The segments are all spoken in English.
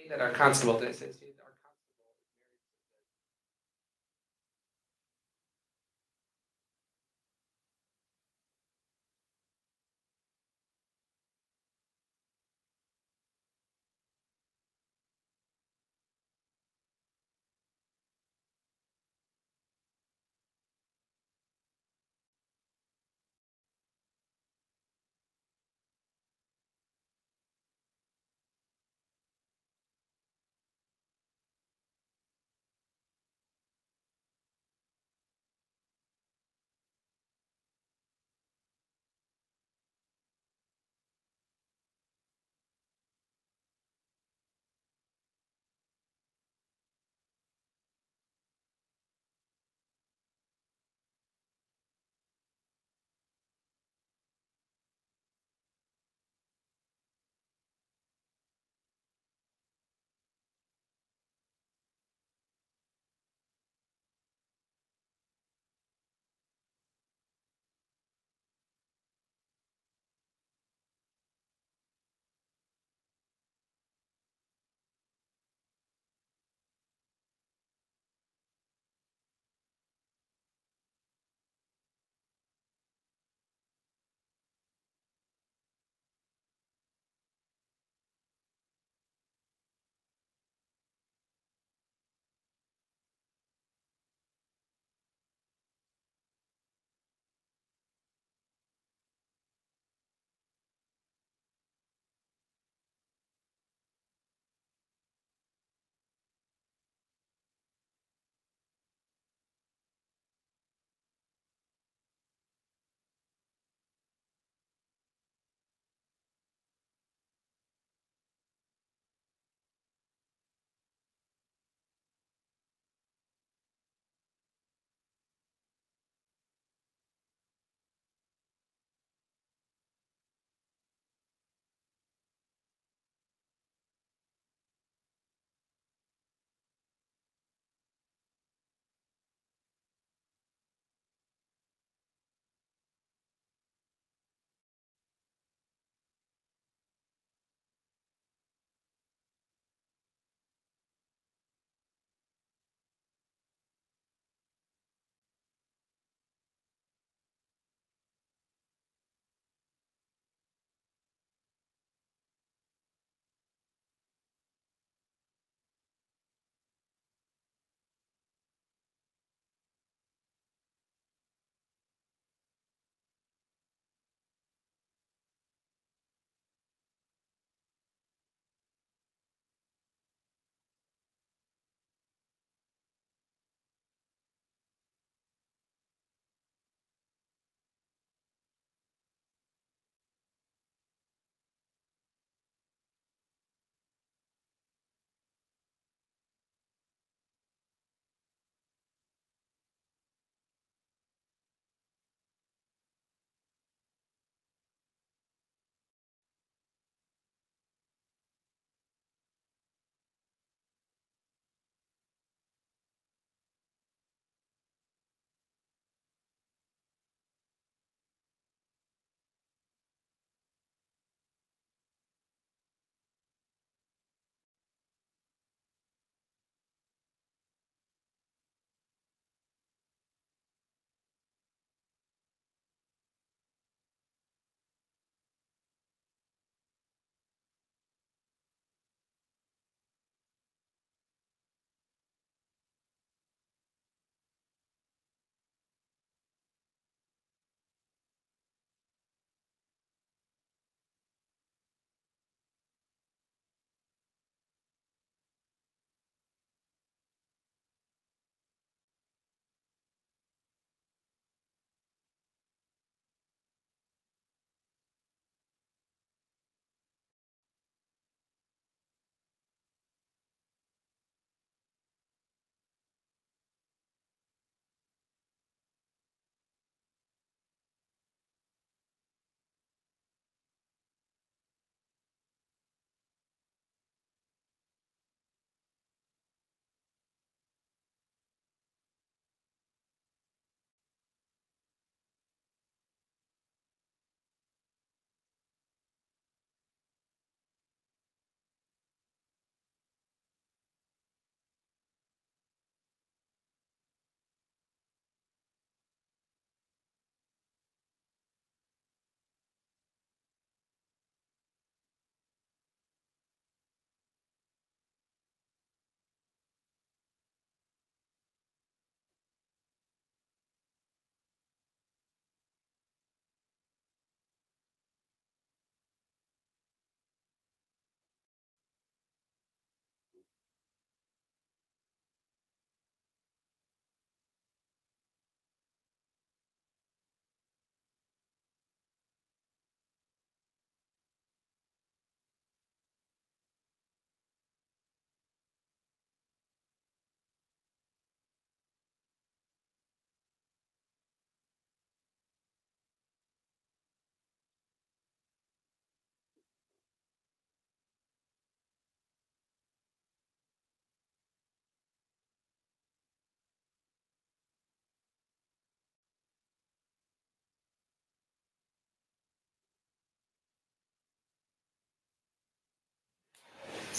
That our constable did. Our constable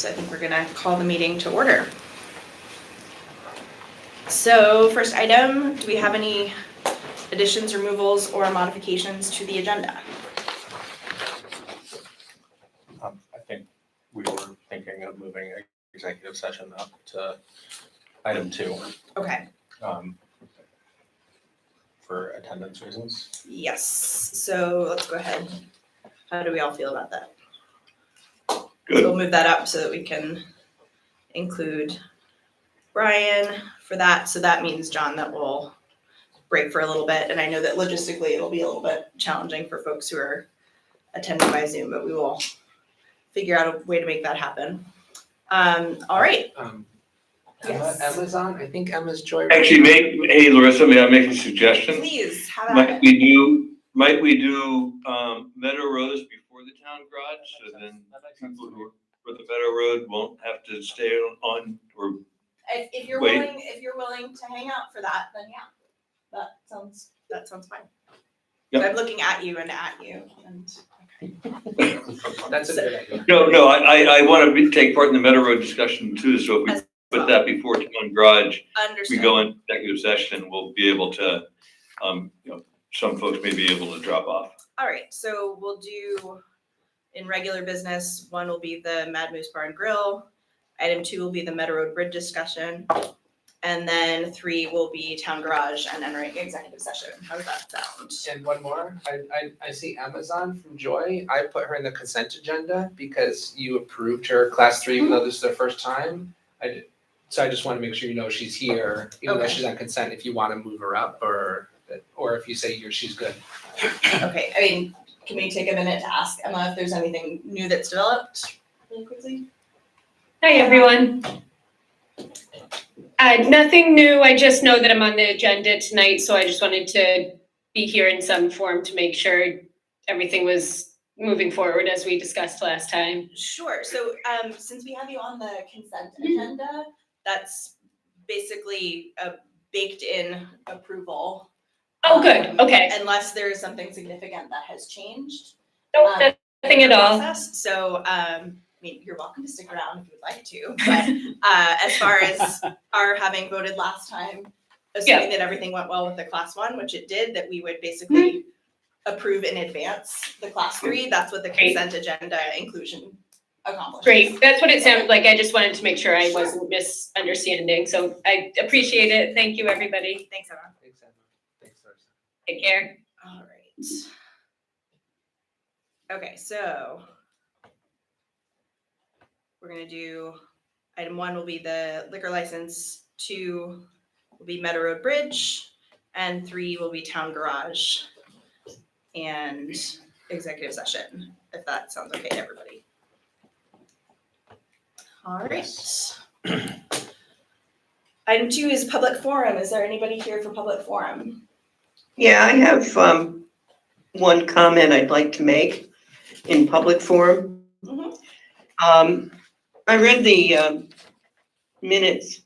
So I think we're gonna call the meeting to order. So first item, do we have any additions, removals, or modifications to the agenda? I think we were thinking of moving executive session up to item 2, Okay, for attendance reasons. yes, so let's go ahead. How do we all feel about that? Good. We'll move that up so that we can include Brian for that. So that means, John, that we'll break for a little bit. And I know that logistically it'll be a little bit challenging for folks who are attending by Zoom, but we will figure out a way to make that happen. All right. Yes. Emma's on, I think Emma's Joy. Actually, hey Larissa, may I make a suggestion? Please, have at Might it. we do Meadow Rose before the town garage, so then people who are for the Meadow Road won't have to stay on or If you're Wait. willing to hang out for that, then yeah, that sounds fine. Yep. So I'm looking at you and That's a good idea. No, I want to take part in the Meadow Road discussion too, so if we As put that before town garage, understood. we go in executive session, we'll be able to, some folks may be able to drop off. All right, so we'll do in regular business, 1 will be the Mad Moose Bar and Grill. Item 2 will be the Meadow Road Bridge discussion. And then 3 will be town garage and entering executive session. How does that sound? And one more, I see Amazon from Joy. I put her in the consent agenda because you approved her class 3, even though this is their first time. So I just want to make sure you know she's here, even though Okay. she's on consent, if you want to move her up or if you say she's good. Okay, I mean, can we take a minute to ask Emma if there's anything new that's developed really quickly? Hi, everyone. Nothing new. I just know that I'm on the agenda tonight, so I just wanted to be here in some form to make sure everything was moving forward as we discussed last time. Sure, so since we have you on the consent agenda, that's basically a baked in approval. Oh, good. Okay. Unless there is something significant that has changed. No, nothing in at the all. process. So, I mean, you're welcome to stick around if you would like to, but as far as our having voted last time, assuming that everything went well with the class 1, which it did, that we would basically approve in advance the class 3, that's what the consent agenda inclusion accomplishes. Great. That's what it sounded like. I just wanted to make sure I wasn't misunderstanding. So I appreciate it. Thank you, everybody. Thanks, Emma. Thanks, Emma. Thanks, Larissa. Take care. All right. Okay, so we're gonna do, item 1 will be the liquor license, 2 will be Meadow Road Bridge, and 3 will be town garage and executive session, if that sounds okay to everybody. All right. Item 2 is public forum. Is there anybody here for public forum? Yeah, I have one comment I'd like to make in public forum. Mhm. I read the minutes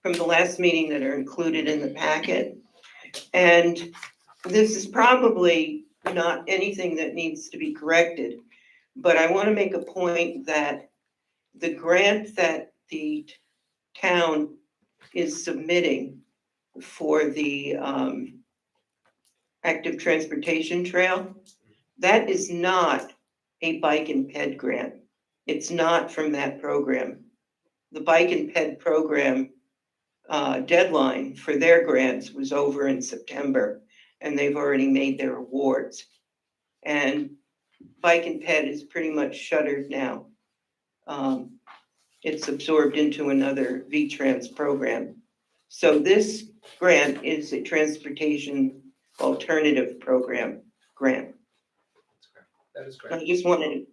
from the last meeting that are included in the packet. And this is probably not anything that needs to be corrected, but I want to make a point that the grant that the town is submitting for the active transportation trail, that is not a bike and ped grant. It's not from that program. The bike and ped program deadline for their grants was over in September, and they've already made their awards. And bike and ped is pretty much shuttered now. It's absorbed into another VTrans program. So this grant is a transportation alternative program grant. That is I great. just wanted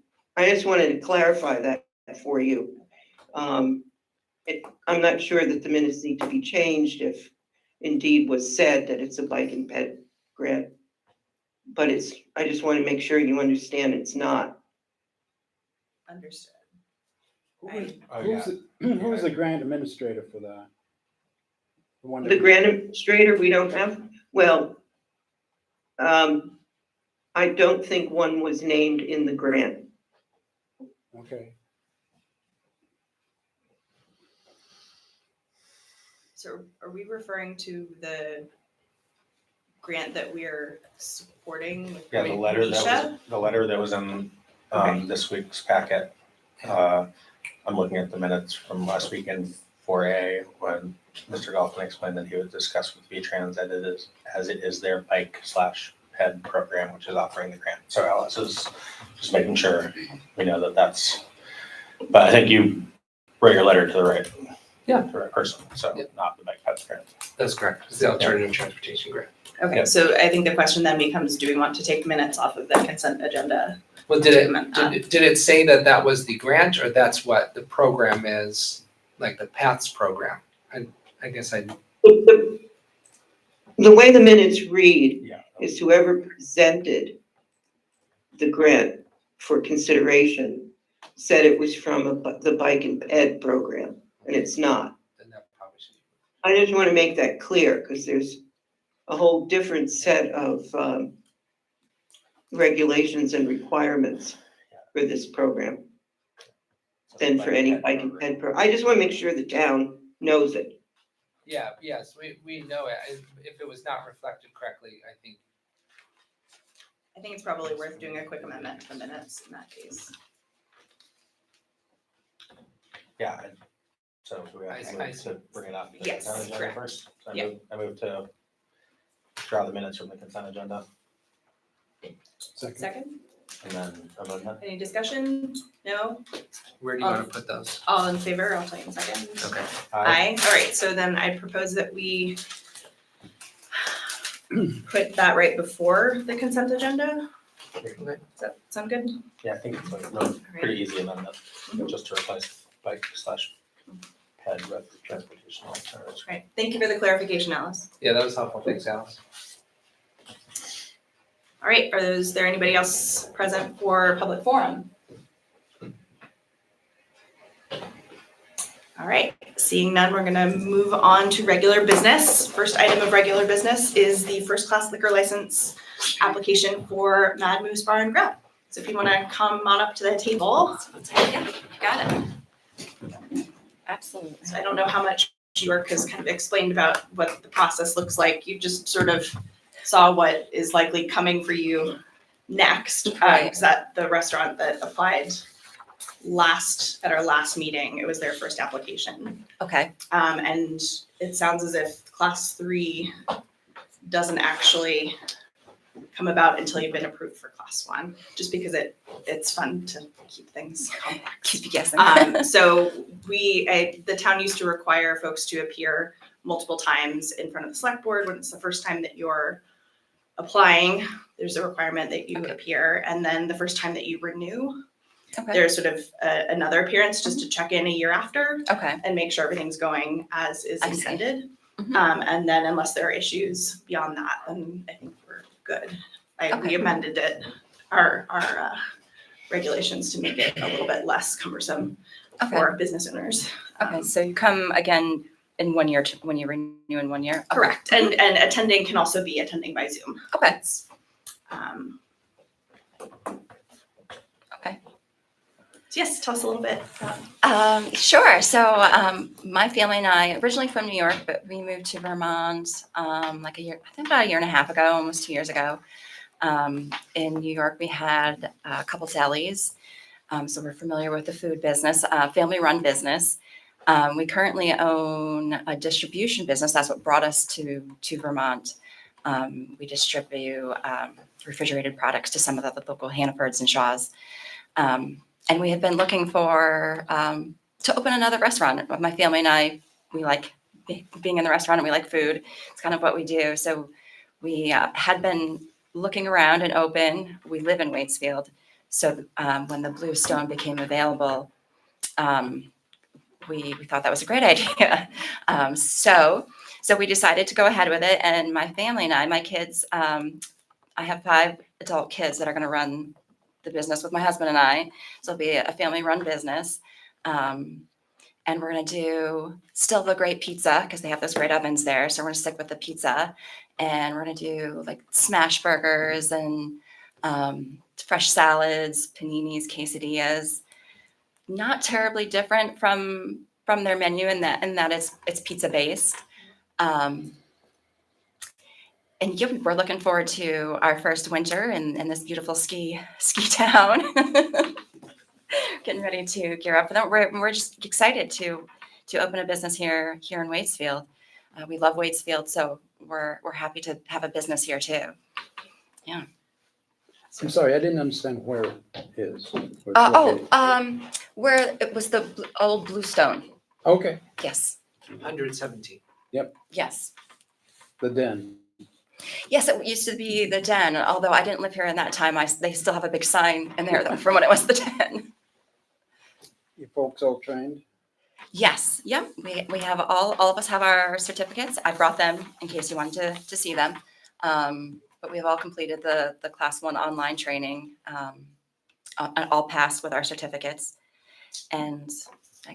to clarify that for you. I'm not sure that the minutes need to be changed if indeed was said that it's a bike and ped grant. But I just want to make sure you understand it's not. Understood. Who's the grant administrator for that? The grant administrator, we don't have, well, I don't think one was named in the grant. Okay. So are we referring to the grant that we're supporting with Yeah, the letter Misha? that was in, Okay. this week's packet. I'm looking at the minutes from last week in 4A when Mr. Golfman explained that he would discuss with V-Trans that as it is their bike/ped program, which is offering the grant. So Alice is just making sure we know that that's, but I think you wrote your letter to the right. Yeah. To the right person, so Yeah. not the bike/ped grant. That's correct. It's the alternative transportation grant. Okay, Yep. so I think the question then becomes, do we want to take minutes off of the consent agenda? Well, to amend that? did it say that was the grant or that's what the program is, like the PATS program? I guess The way the minutes read Yeah. is whoever presented the grant for consideration said it was from the Bike and Ed program, and it's not. then that probably should. I just want to make that clear, because there's a whole different set of regulations and requirements for this program than for any Bike and Ed pro. I just want to make sure the town knows it. Yeah, yes, we know it. If it was not reflected correctly, I think. I think it's probably worth doing a quick amendment to the minutes in that case. Yeah, so do we have I to move see. to bring it up? to the Yes, consent agenda correct. first? So Yeah. I move to draw the minutes from the consent agenda Second, and then amendment. any discussion? No? Where do you want to put those? All in favor? I'll tell you in a second. Okay. Aye. All right, so then I propose that we put that right before the consent agenda. Okay. Does that sound good? Yeah, I think it's a really pretty easy amendment, just to replace bike/ped with transportation alternatives. All right, thank you for the clarification, Alice. Yeah, that was helpful. Thanks, Alice. All right, is there anybody else present for public forum? All right, seeing none, we're gonna move on to regular business. First item of regular business is the first class liquor license application for Mad Moose Bar and Grill. So if you wanna come on up to the table. Yeah, got it. Absolutely. So I don't know how much York has kind of explained about what the process looks like. You just sort of saw what is likely coming for you next. Because at the restaurant that applied at our last meeting, it was their first application. Okay, And it sounds as if class 3 doesn't actually come about until you've been approved for class 1, just because it's fun to keep things complex. keep you guessing. So the town used to require folks to appear multiple times in front of the select board. When it's the first time that you're applying, there's a requirement that you Okay. appear. And then the first time that you renew, Okay, there's sort of another appearance just to check in a year after okay, and make sure everything's going as is I see. intended. Mhm. And then unless there are issues beyond that, then I think we're good. We Okay. amended our regulations to make it a little bit less cumbersome okay, for business owners. okay. So you come again in 1 year when you renew in 1 year? Okay. Correct. And attending can also be attending by Zoom. Okay, Um, okay. so yes, tell us a little bit about. Sure. So my family and I, originally from New York, but we moved to Vermont like I think about a year and a half ago, almost 2 years ago. In New York, we had a couple delis. So we're familiar with the food business, family-run business. We currently own a distribution business. That's what brought us to Vermont. We distribute refrigerated products to some of the local Hannafords and Shaws. And we have been looking for to open another restaurant. My family and I, we like being in the restaurant and we like food. It's kind of what we do. So we had been looking around and open. We live in Waitsfield. So when the Blue Stone became available, we thought that was a great idea. So we decided to go ahead with it. And my family and I, my kids, I have 5 adult kids that are going to run the business with my husband and I. So it'll be a family-run business. And we're going to do still the great pizza because they have those great ovens there. So we're going to stick with the pizza. And we're going to do like smash burgers and fresh salads, paninis, quesadillas. Not terribly different from their menu in that it's pizza based. And yeah, we're looking forward to our first winter in this beautiful ski town. Getting ready to gear up for that. We're just excited to open a business here in Waitsfield. We love Waitsfield, so we're happy to have a business here too. I'm sorry, I didn't understand where it is. Where it's located. Where it was the old Bluestone. Okay, Yes, 117. yes. the den. Yes, it used to be the Den, although I didn't live here in that time. They still have a big sign in there though, from when it was the Den. You folks all trained? Yes, yep. We have all of us have our certificates. I brought them in case you wanted to see them. But we have all completed the Class 1 online training, all passed with our certificates. And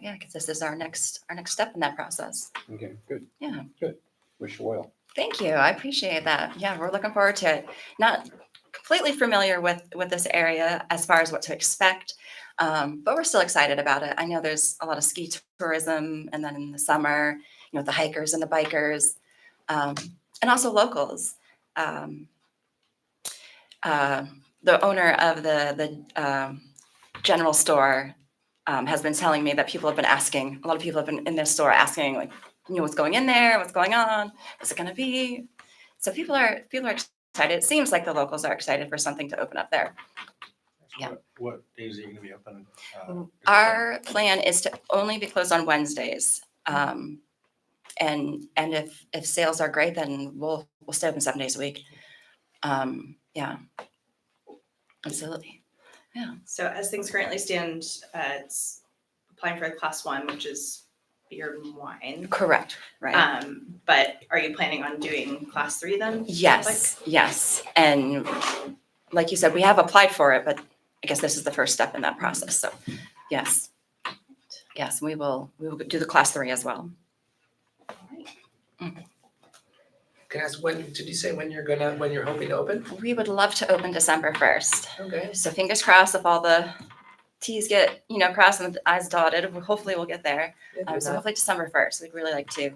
yeah, because this is our next step in that process. Okay, good. Yeah. Good. Wish you well. Thank you. I appreciate that. Yeah, we're looking forward to it. Not completely familiar with this area as far as what to expect, but we're still excited about it. I know there's a lot of ski tourism, and then in the summer, the hikers and the bikers, and also locals. The owner of the general store has been telling me that people have been asking. A lot of people have been in this store asking, like, what's going in there, what's going on, what's it going to be? So people are excited. It seems like the locals are excited for something to open up there. Yeah. What days are you gonna be open? Our plan is to only be closed on Wednesdays. And if sales are great, then we'll stay open 7 days a week. Yeah, absolutely. Yeah. So as things currently stand, it's applying for the Class 1, which is beer and wine. Correct. Right. But are you planning on doing Class 3 then? Yes. Yes. And like you said, we have applied for it, but I guess this is the first step in that process. So yes. Yes, we will do the Class 3 as well. Can I ask, did you say when you're hoping to open? We would love to open December 1st. Okay. So fingers crossed if all the T's get, crossed and the I's dotted, hopefully we'll get there. So hopefully December 1st, we'd really like to,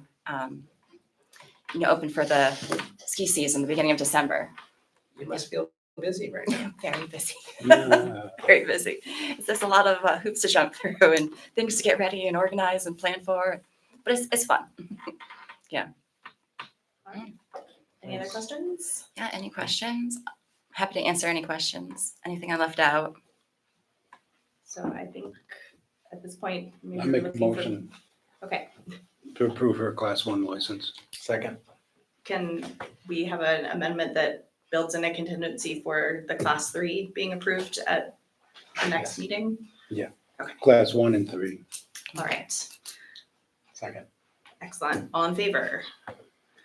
open for the ski season, the beginning of December. You must feel busy right now. Very busy. Yeah. Very busy. There's a lot of hoops to jump through and things to get ready and organize and plan for, but it's fun. Any other questions? Yeah, any questions? Happy to answer any questions. Anything I left out? So I think at this point, maybe I we're make a looking for- motion Okay, to approve her Class 1 license. Second. can we have an amendment that builds in a contingency for the Class 3 being approved at the next meeting? Class 1 and 3. All right, Second. excellent. All in favor?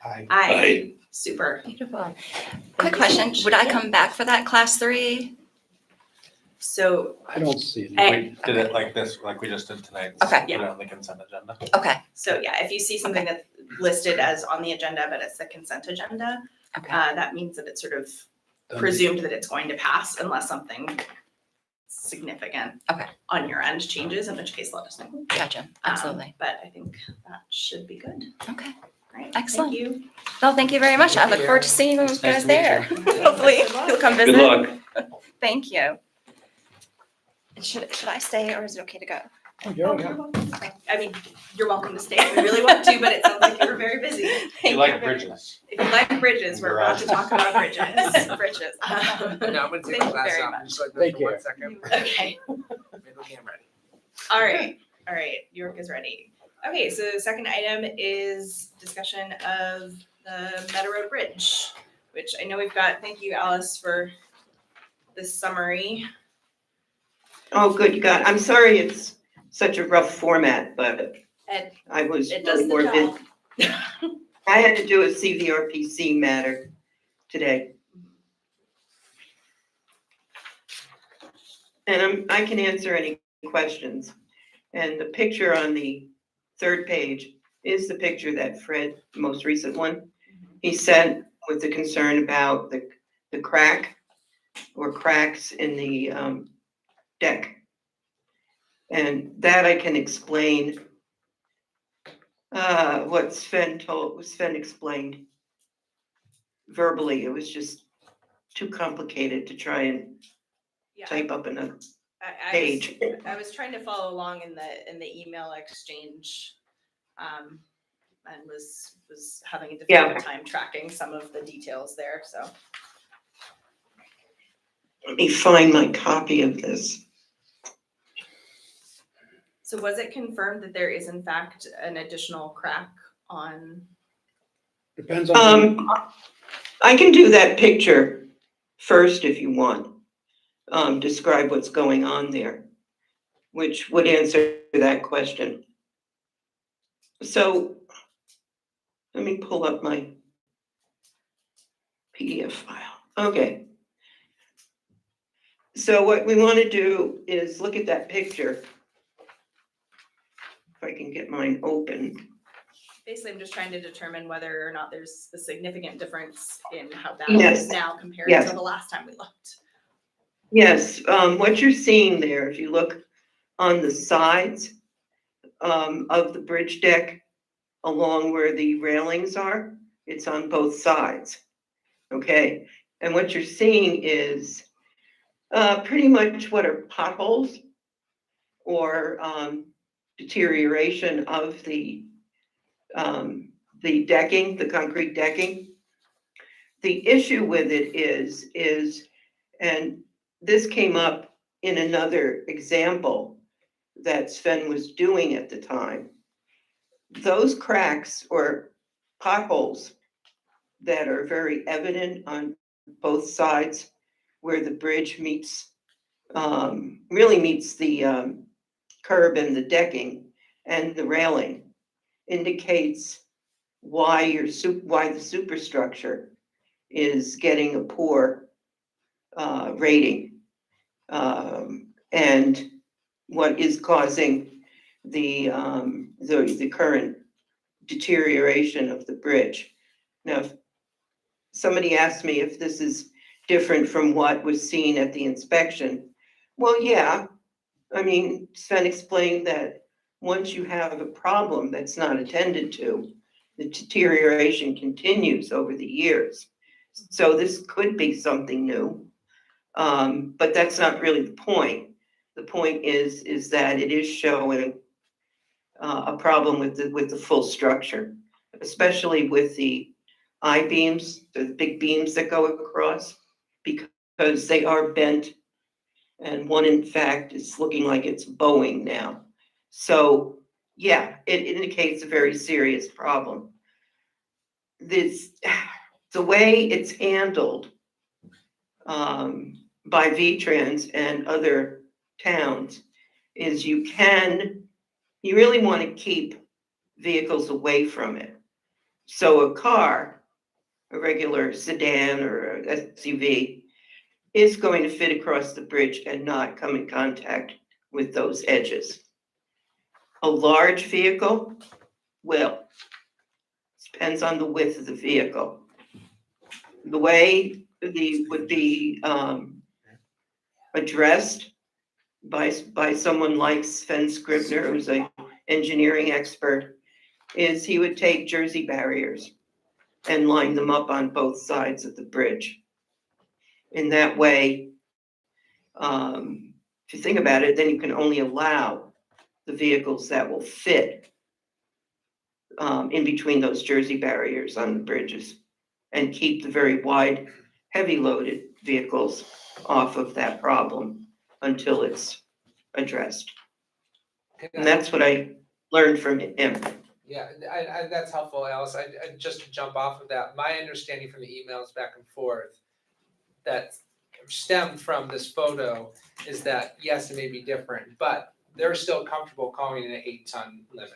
Aye. Aye. Super. Beautiful. Thank Quick you so question, much. would I come back for that Class 3? So, I don't see it. Hey. We did it like this, like we just did tonight. Okay. Put it on the consent agenda. Okay, yeah, if you see something that's listed as on the agenda, but it's the consent agenda, okay. that means that it's sort of presumed that it's going to pass unless something significant Okay. on your end changes, in which case let us know. Gotcha, absolutely. But I think that should be good. Okay, Right. Excellent. Thank you. well, thank you very much. I look forward to seeing you It's nice guys to meet there. you. Hopefully, you'll come visit. Good luck. Thank you. Should I stay or is it okay to go? Oh, Oh, yeah. you're welcome. I mean, you're welcome to stay if you really want to, but it sounds like you were very busy. You like bridges? If you like bridges, we're about to talk about bridges. Bridges. No, I'm gonna take Thank my you glass very off. much. Just like Thank for 1 you. second. Okay, Middle game ready. all right, York is ready. Okay, so the second item is discussion of the Meadow Road Bridge, which I know we've got, thank you, Alice, for this summary. Oh, good God. I'm sorry it's such a rough format, but It- I was It does really the more job. busy. I had to do a CVRPC matter today. And I can answer any questions. And the picture on the third page is the picture that Fred, the most recent one, he sent with the concern about the crack or cracks in the deck. And that I can explain what Sven explained verbally. It was just too complicated to try and Yeah, type up in a I was- page. I was trying to follow along in the email exchange, and was having a difficult time tracking some of the details there, so. Let me find my copy of this. So was it confirmed that there is in fact an additional crack on? Depends on, I can do that picture first if you want. Describe what's going on there, which would answer that question. So let me pull up my PDF file. Okay. So what we want to do is look at that picture. If I can get mine open. Basically, I'm just trying to determine whether or not there's a significant difference in how bad Yes. it is now compared Yes. to the last time we looked. Yes, what you're seeing there, if you look on the sides of the bridge deck along where the railings are, it's on both sides. Okay, and what you're seeing is pretty much what are potholes or deterioration of the decking, the concrete decking. The issue with it is, and this came up in another example that Sven was doing at the time. Those cracks or potholes that are very evident on both sides where the bridge meets, really meets the curb and the decking and the railing, indicates why the superstructure is getting a poor rating, and what is causing the current deterioration of the bridge. Now, if somebody asked me if this is different from what was seen at the inspection. Well, yeah. I mean, Sven explained that once you have a problem that's not attended to, the deterioration continues over the years. So this could be something new. But that's not really the point. The point is that it is showing a problem with the full structure, especially with the I-beams, the big beams that go across, because they are bent. And one, in fact, is looking like it's bowing now. So, yeah, it indicates a very serious problem. The way it's handled by V-Trans and other towns is you really want to keep vehicles away from it. So a car, a regular sedan or a SUV, is going to fit across the bridge and not come in contact with those edges. A large vehicle will. Depends on the width of the vehicle. The way would be addressed by someone like Sven Scribner, who's an engineering expert, is he would take Jersey barriers and line them up on both sides of the bridge. In that way, if you think about it, then you can only allow the vehicles that will fit in between those Jersey barriers on the bridges and keep the very wide, heavy loaded vehicles off of that problem until it's addressed. And that's what I learned from him. Yeah, that's helpful, Alice. I just to jump off of that, my understanding from the emails back and forth that stemmed from this photo is that, yes, it may be different, but they're still comfortable calling it an 8-ton limit.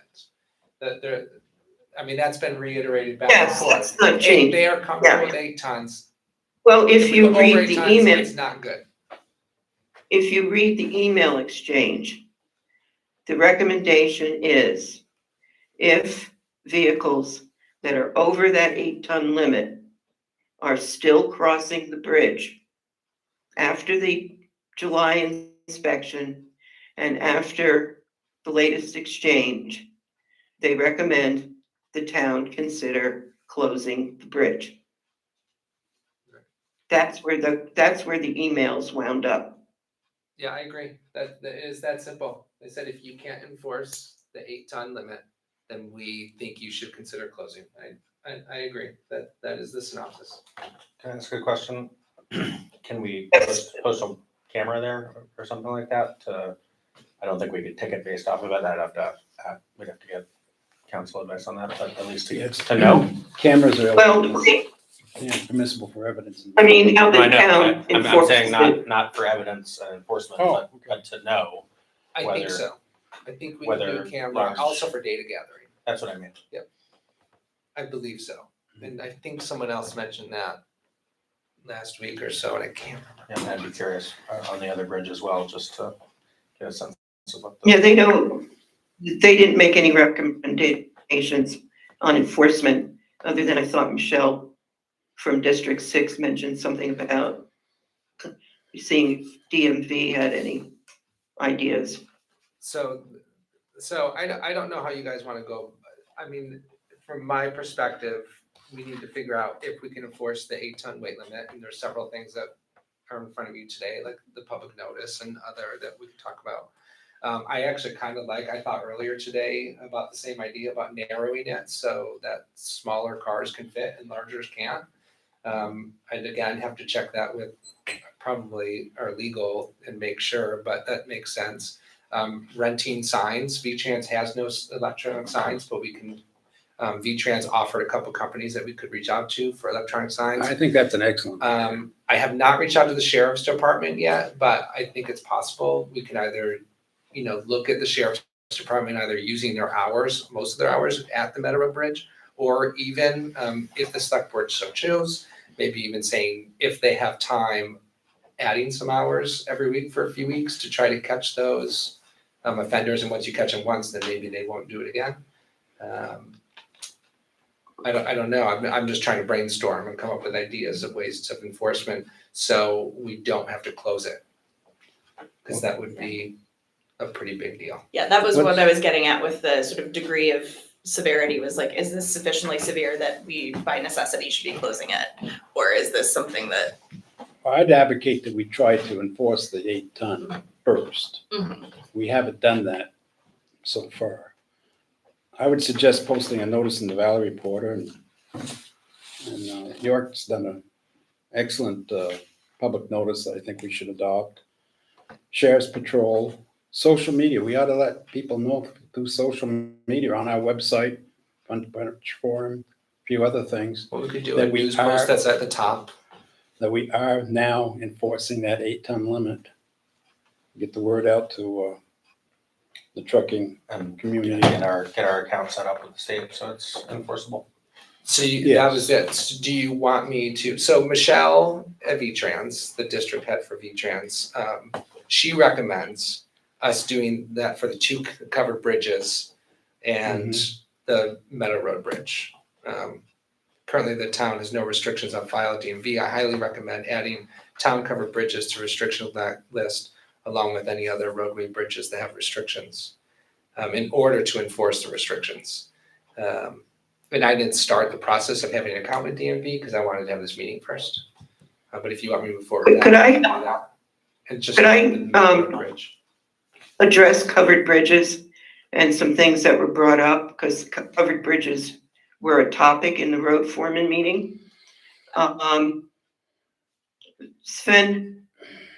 That's been reiterated back and Yes, forth. that's not changed. They are comfortable Yeah. with 8 tons. Well, if we you go over read 8 the tons, email, it's not good. if you read the email exchange, the recommendation is if vehicles that are over that 8-ton limit are still crossing the bridge after the July inspection and after the latest exchange, they recommend the town consider closing the bridge. That's where the emails wound up. Yeah, I agree. That is that simple. They said if you can't enforce the 8-ton limit, then we think you should consider closing. I agree. That is the synopsis. Can I ask a question? Can we post a camera there or something like that? I don't think we could ticket based off of it. We'd have to get council advice on that, but at least Yes. to know. Cameras are Well, permissible for evidence. I mean, how the I know, town I'm enforces saying it. not for evidence and enforcement, Oh, but, okay. but to know. I think Whether- so. I think we can do a whether camera large- also for data gathering. That's what I mean. I believe so. And I think someone else mentioned that last week or so, and I can't remember. Yeah, I'd be curious on the other bridge as well, just to get a sense of what Yeah, they didn't make any recommendations on enforcement, other than I thought Michelle from District 6 mentioned something about seeing if DMV had any ideas. So I don't know how you guys want to go. I mean, from my perspective, we need to figure out if we can enforce the 8-ton weight limit, and there's several things that are in front of you today, like the public notice and other that we can talk about. I actually I thought earlier today about the same idea about narrowing it so that smaller cars can fit and largers can't. I'd again have to check that with probably our legal and make sure, but that makes sense. Renting signs, V-Trans has no electronic signs, but we can, V-Trans offered a couple companies that we could reach out to for electronic signs. I think that's an excellent. I have not reached out to the sheriff's department yet, but I think it's possible. We can either, look at the sheriff's department either using their hours, most of their hours at the Meadow Road Bridge, or even if the select board so choose, maybe even saying if they have time, adding some hours every week for a few weeks to try to catch those offenders. And once you catch them once, then maybe they won't do it again. I don't know. I'm just trying to brainstorm and come up with ideas of ways of enforcement so we don't have to close it. Because that would be a pretty big deal. Yeah, that was what I was getting at with the sort of degree of severity, was like, is this sufficiently severe that we by necessity should be closing it? Or is this something that, I'd advocate that we try to enforce the 8-ton first. Mhm. We haven't done that so far. I would suggest posting a notice in the Valley Reporter, and York's done an excellent public notice that I think we should adopt. Sheriff's Patrol, social media, we ought to let people know through social media, on our website, Front Porch Forum, a few other things, What we could do, That a we news post are- that's at the top. that we are now enforcing that 8-ton limit. Get the word out to the trucking And community. get our account set up with the state so it's enforceable. So that Yes. was it. So do you want me to, so Michelle at V-Trans, the district head for V-Trans, she recommends us doing that for the 2 covered bridges and the Meadow Road Bridge. Currently, the town has no restrictions on file at DMV. I highly recommend adding town covered bridges to restriction list along with any other roadway bridges that have restrictions in order to enforce the restrictions. And I didn't start the process of having an account with DMV because I wanted to have this meeting first. But if you want me to move forward with that, Could I- can do that. And just could I, the Meadow Road Bridge. Address covered bridges and some things that were brought up, because covered bridges were a topic in the road foreman meeting. Sven,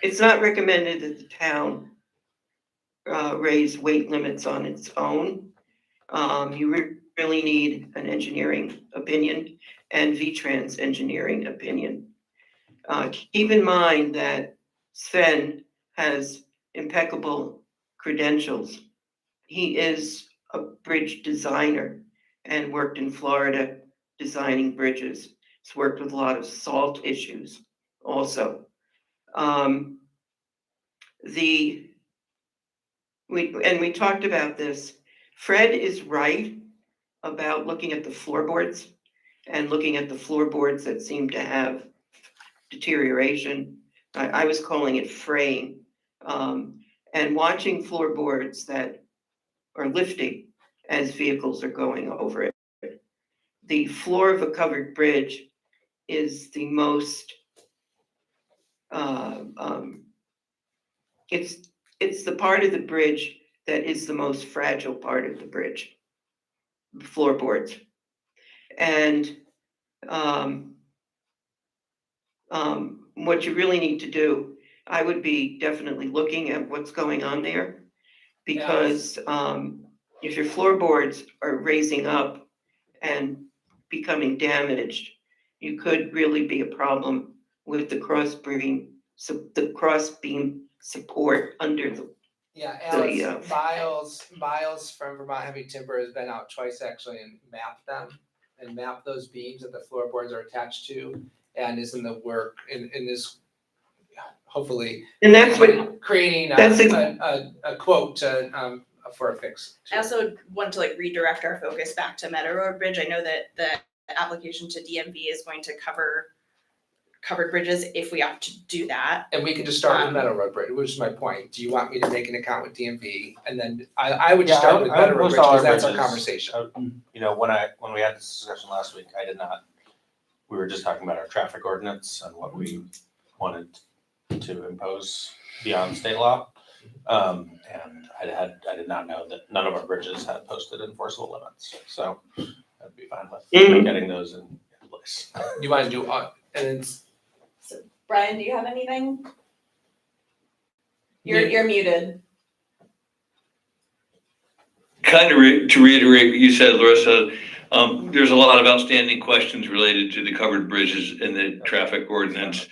it's not recommended that the town raise weight limits on its own. You really need an engineering opinion and V-Trans engineering opinion. Keep in mind that Sven has impeccable credentials. He is a bridge designer and worked in Florida designing bridges. He's worked with a lot of salt issues also. We talked about this. Fred is right about looking at the floorboards and looking at the floorboards that seem to have deterioration. I was calling it fraying. And watching floorboards that are lifting as vehicles are going over it. The floor of a covered bridge is the most, it's the part of the bridge that is the most fragile part of the bridge, floorboards. And what you really need to do, I would be definitely looking at what's going on there. Because if your floorboards are raising up and becoming damaged, you could really be a problem with the cross beam support under the. Yeah, The, Alice, Biles from Vermont Heavy Timber has been out twice actually and mapped them. And mapped those beams that the floorboards are attached to and is in the work and is hopefully And that's what, creating that's a quote to, for a fix. I also want to like redirect our focus back to Meadow Road Bridge. I know that the application to DMV is going to cover covered bridges if we opt to do that. And we can just start with Meadow Road Bridge, which is my point. Do you want me to make an account with DMV? And then I would just Yeah, start with I would Meadow Road post Bridge all our because that's our bridges. conversation. You know, when we had this discussion last week, I did not, we were just talking about our traffic ordinance and what we wanted to impose beyond state law. And I did not know that none of our bridges had posted enforceable limits, so I'd be fine with getting those in place. You want to do, and then So Brian, do you have anything? You're muted. Kind of to reiterate what you said, Larissa, there's a lot of outstanding questions related to the covered bridges in the traffic ordinance.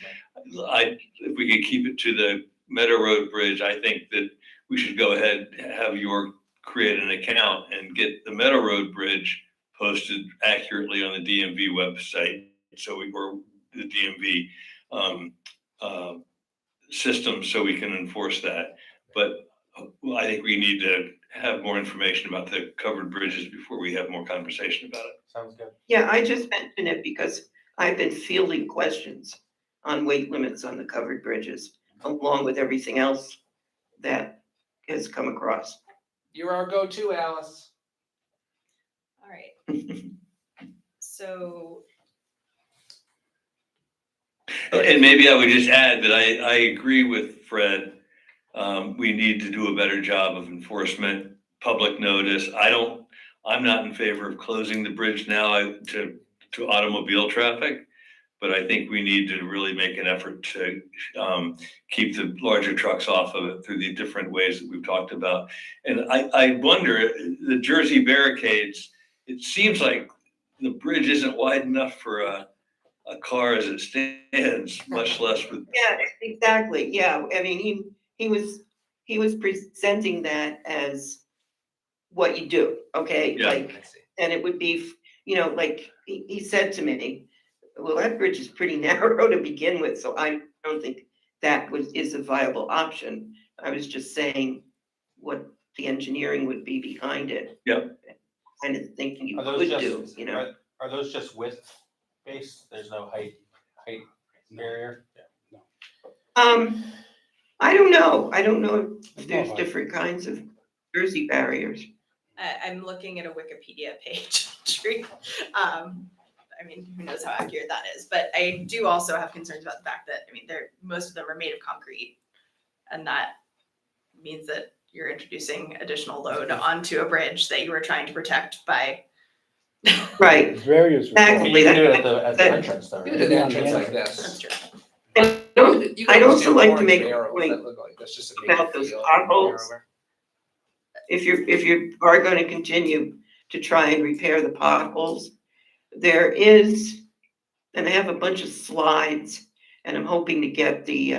If we could keep it to the Meadow Road Bridge, I think that we should go ahead, have York create an account and get the Meadow Road Bridge posted accurately on the DMV website. So or the DMV system, so we can enforce that. But I think we need to have more information about the covered bridges before we have more conversation about it. Sounds good. Yeah, I just mentioned it because I've been fielding questions on weight limits on the covered bridges, along with everything else that has come across. you're our go-to, Alice. All right. So And maybe I would just add that I agree with Fred. We need to do a better job of enforcement, public notice. I'm not in favor of closing the bridge now to automobile traffic. But I think we need to really make an effort to keep the larger trucks off of it through the different ways that we've talked about. And I wonder, the Jersey barricades, it seems like the bridge isn't wide enough for a car as it stands, much less with. Yeah, exactly. Yeah, I mean, he was presenting that as what you do, okay? Yeah. Like, and it would be, you know, like he said to me, well, that bridge is pretty narrow to begin with, so I don't think that is a viable option. I was just saying what the engineering would be behind it. Yep. Kind of thinking you Are those could just, do, you know? are those just width based? There's no height barrier? Yeah. I don't know. I don't know if There's there's no height. different kinds of Jersey barriers. I'm looking at a Wikipedia page. I mean, who knows how accurate that is, but I do also have concerns about the fact that, I mean, most of them are made of concrete. And that means that you're introducing additional load onto a bridge that you were trying to protect by. Right. Various. Exactly. You can do it at the that- entrance though. You right? can do an entrance Yeah. like That's this. true. You can I'd almost also do like to orange make a arrows point that look like this, just to make it about those feel potholes. narrower. If you are going to continue to try and repair the potholes, there is, and I have a bunch of slides, and I'm hoping to get the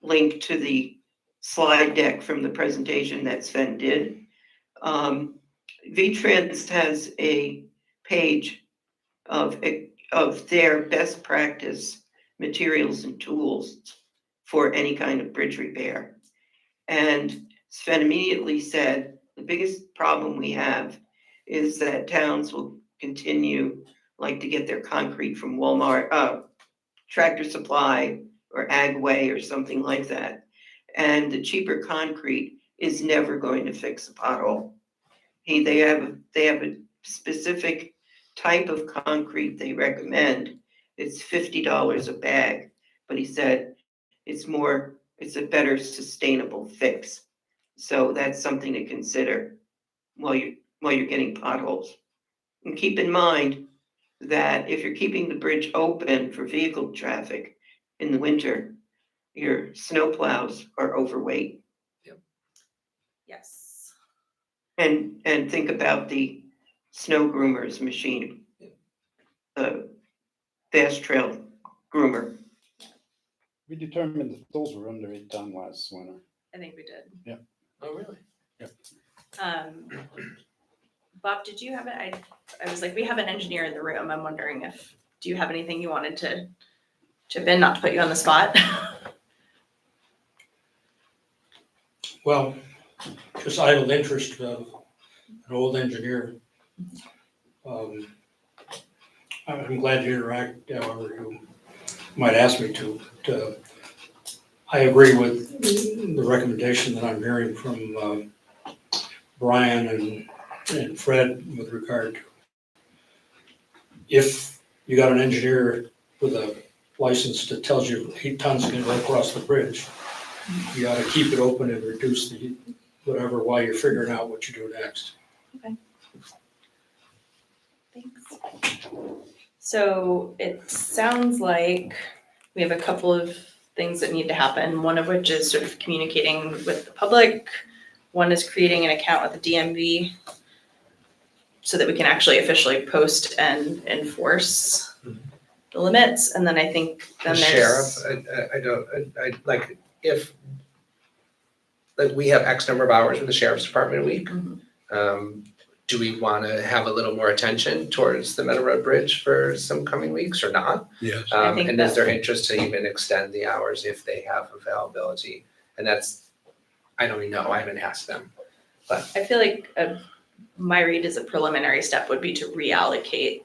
link to the slide deck from the presentation that Sven did. V-Trans has a page of their best practice materials and tools for any kind of bridge repair. And Sven immediately said, the biggest problem we have is that towns will continue like to get their concrete from Walmart, Tractor Supply or Agway or something like that. And the cheaper concrete is never going to fix a pothole. they have a specific type of concrete they recommend. It's $50 a bag, but he said it's a better sustainable fix. So that's something to consider while you're getting potholes. And keep in mind that if you're keeping the bridge open for vehicle traffic in the winter, your snow plows are overweight. Yes. And think about the snow groomer's machine, the fast trail groomer. We determined that those were under 8 ton last winter. I think we did. Oh, really? Bob, did you have it? I was like, we have an engineer in the room. I'm wondering do you have anything you wanted to chip in, not to put you on the spot? Well, just idle interest of an old engineer. I'm glad to interact however you might ask me to. I agree with the recommendation that I'm hearing from Brian and Fred with regard to if you got an engineer with a license that tells you 8 tons can go across the bridge, you ought to keep it open and reduce the whatever while you're figuring out what you do next. Thanks. So it sounds like we have a couple of things that need to happen, one of which is sort of communicating with the public. One is creating an account with the DMV so that we can actually officially post and enforce the limits. And then I think then The there's. sheriff, I like, if, like, we have X number of hours with the sheriff's department a week. Mhm. Do we want to have a little more attention towards the Meadow Road Bridge for some coming weeks or not? Yes. I think And is that- there interest to even extend the hours if they have availability? And that's, I don't even know, I haven't asked them. I feel like my read as a preliminary step would be to reallocate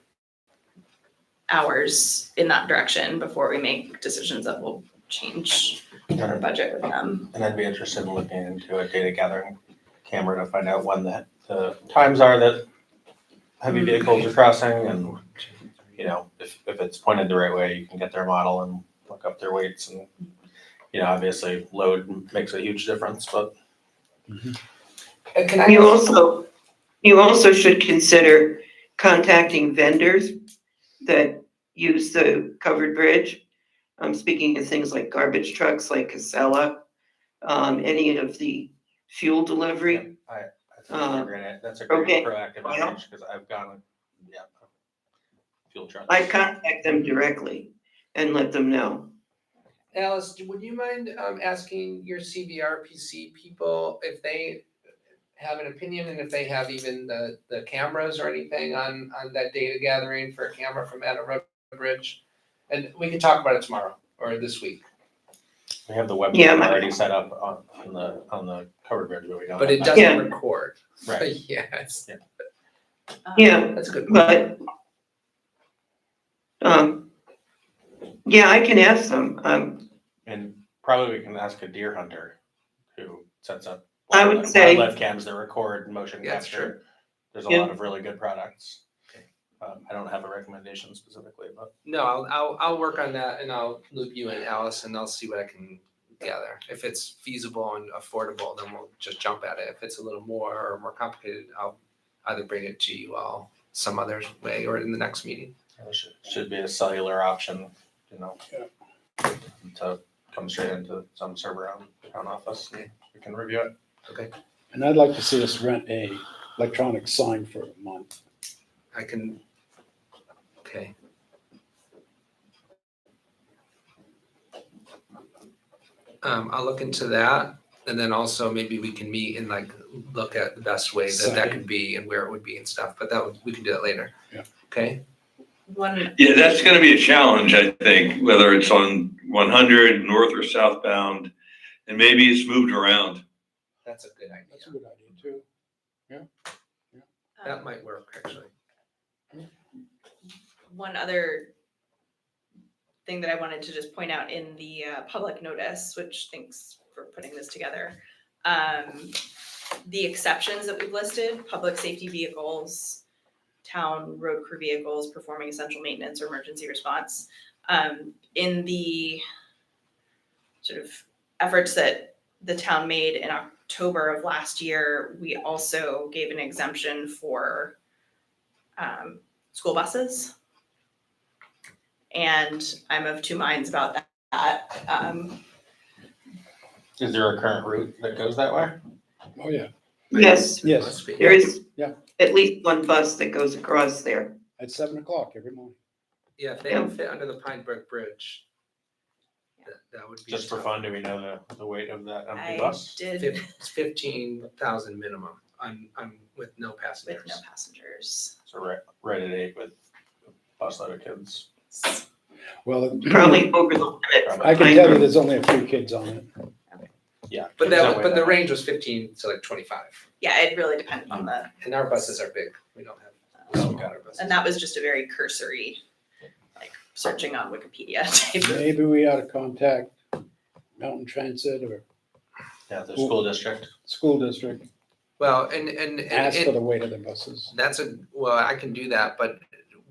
hours in that direction before we make decisions that will change our budget with them. And I'd be interested in looking into a data gathering camera to find out when the times are that heavy vehicles are crossing, and, you know, if it's pointed the right way, you can get their model and look up their weights, and, you know, obviously load makes a huge difference, but. Can I? You also should consider contacting vendors that use the covered bridge. I'm speaking of things like garbage trucks, like Casella, any of the fuel delivery. That's a great okay. proactive Well, approach, because I've gone, fuel trucks. I contact them directly and let them know. Alice, would you mind asking your CVRPC people if they have an opinion and if they have even the cameras or anything on that data gathering for a camera from Meadow Road Bridge? And we can talk about it tomorrow or this week. We have the webcam Yeah, already set up on the covered bridge, but we don't. But have it that. doesn't Yeah. record. Right. Yes. Yeah, That's a good point. but, yeah, I can ask them. And probably we can ask a deer hunter who sets up I would say- wildlife cams that record motion Yeah, that's capture. There's a Yeah. lot of really good products. I don't have a recommendation specifically, but No, I'll work on that and I'll loop you and Alice and I'll see what I can gather. If it's feasible and affordable, then we'll just jump at it. If it's a little more or more complicated, I'll either bring it to you all some other way or in the next meeting. there should be a cellular option, you know, to come straight into some server on the town office, and we can review it. And I'd like to see us rent a electronic sign for a month. I can, okay. I'll look into that and then also maybe we can meet and like look at the best way that could be and where it would be and stuff, but we can do that later. Yeah. Okay? One, Yeah, that's gonna be a challenge, I think, whether it's on 100 north or southbound, and maybe it's moved around. That's a good That's a idea. good idea too. That might work actually. one other thing that I wanted to just point out in the public notice, which thanks for putting this together. the exceptions that we've listed, public safety vehicles, town road crew vehicles performing essential maintenance or emergency response. In the sort of efforts that the town made in October of last year, we also gave an exemption for school buses. And I'm of two minds about that. Is there a current route that goes that way? Oh, yeah, Yes, yes, Must be. there is Yeah. at least one bus that goes across there. at 7 o'clock every morning. Yeah, if they don't fit under the Pine Brook Bridge, that would be. Just for tough. fun, do we know the weight of that empty I bus? did It's 15,000 minimum on with no with passengers. no passengers. So right at 8 with a busload of kids. Well, Probably over the limit. I can tell you there's only a few kids on it. Yeah. But kids don't weigh but the that range was 15 to like 25, Yeah, it really depended on the, and our buses are big. We don't have small buses. and that was just a very cursory, like searching on Wikipedia type of. Maybe we ought to contact Mountain Transit or Yeah, the school district. school district, Well, and ask for it, the weight of the buses. well, I can do that, but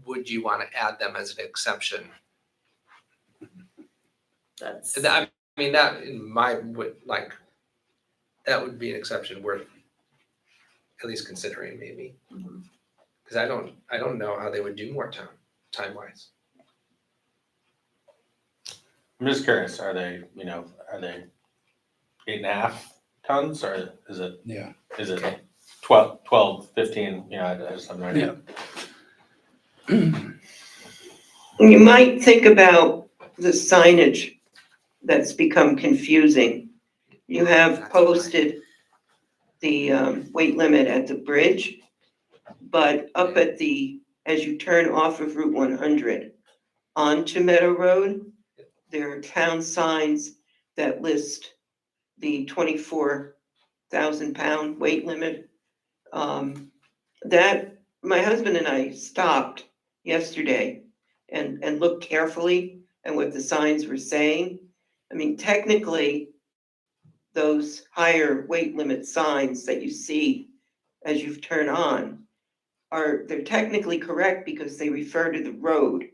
would you want to add them as an exception? That's, I mean, that in my would like, that would be an exception worth at least considering maybe. Mhm. Because I don't know how they would do more time wise. I'm just curious, are they 8.5 tons or is it Yeah, 12, 15, I just have no idea. You might think about the signage that's become confusing. You have posted the weight limit at the bridge, but up at as you turn off of Route 100 onto Meadow Road, there are town signs that list the 24,000-pound weight limit. That, my husband and I stopped yesterday and looked carefully at what the signs were saying. I mean, technically, those higher weight limit signs that you see as you turn on they're technically correct because they refer to the road,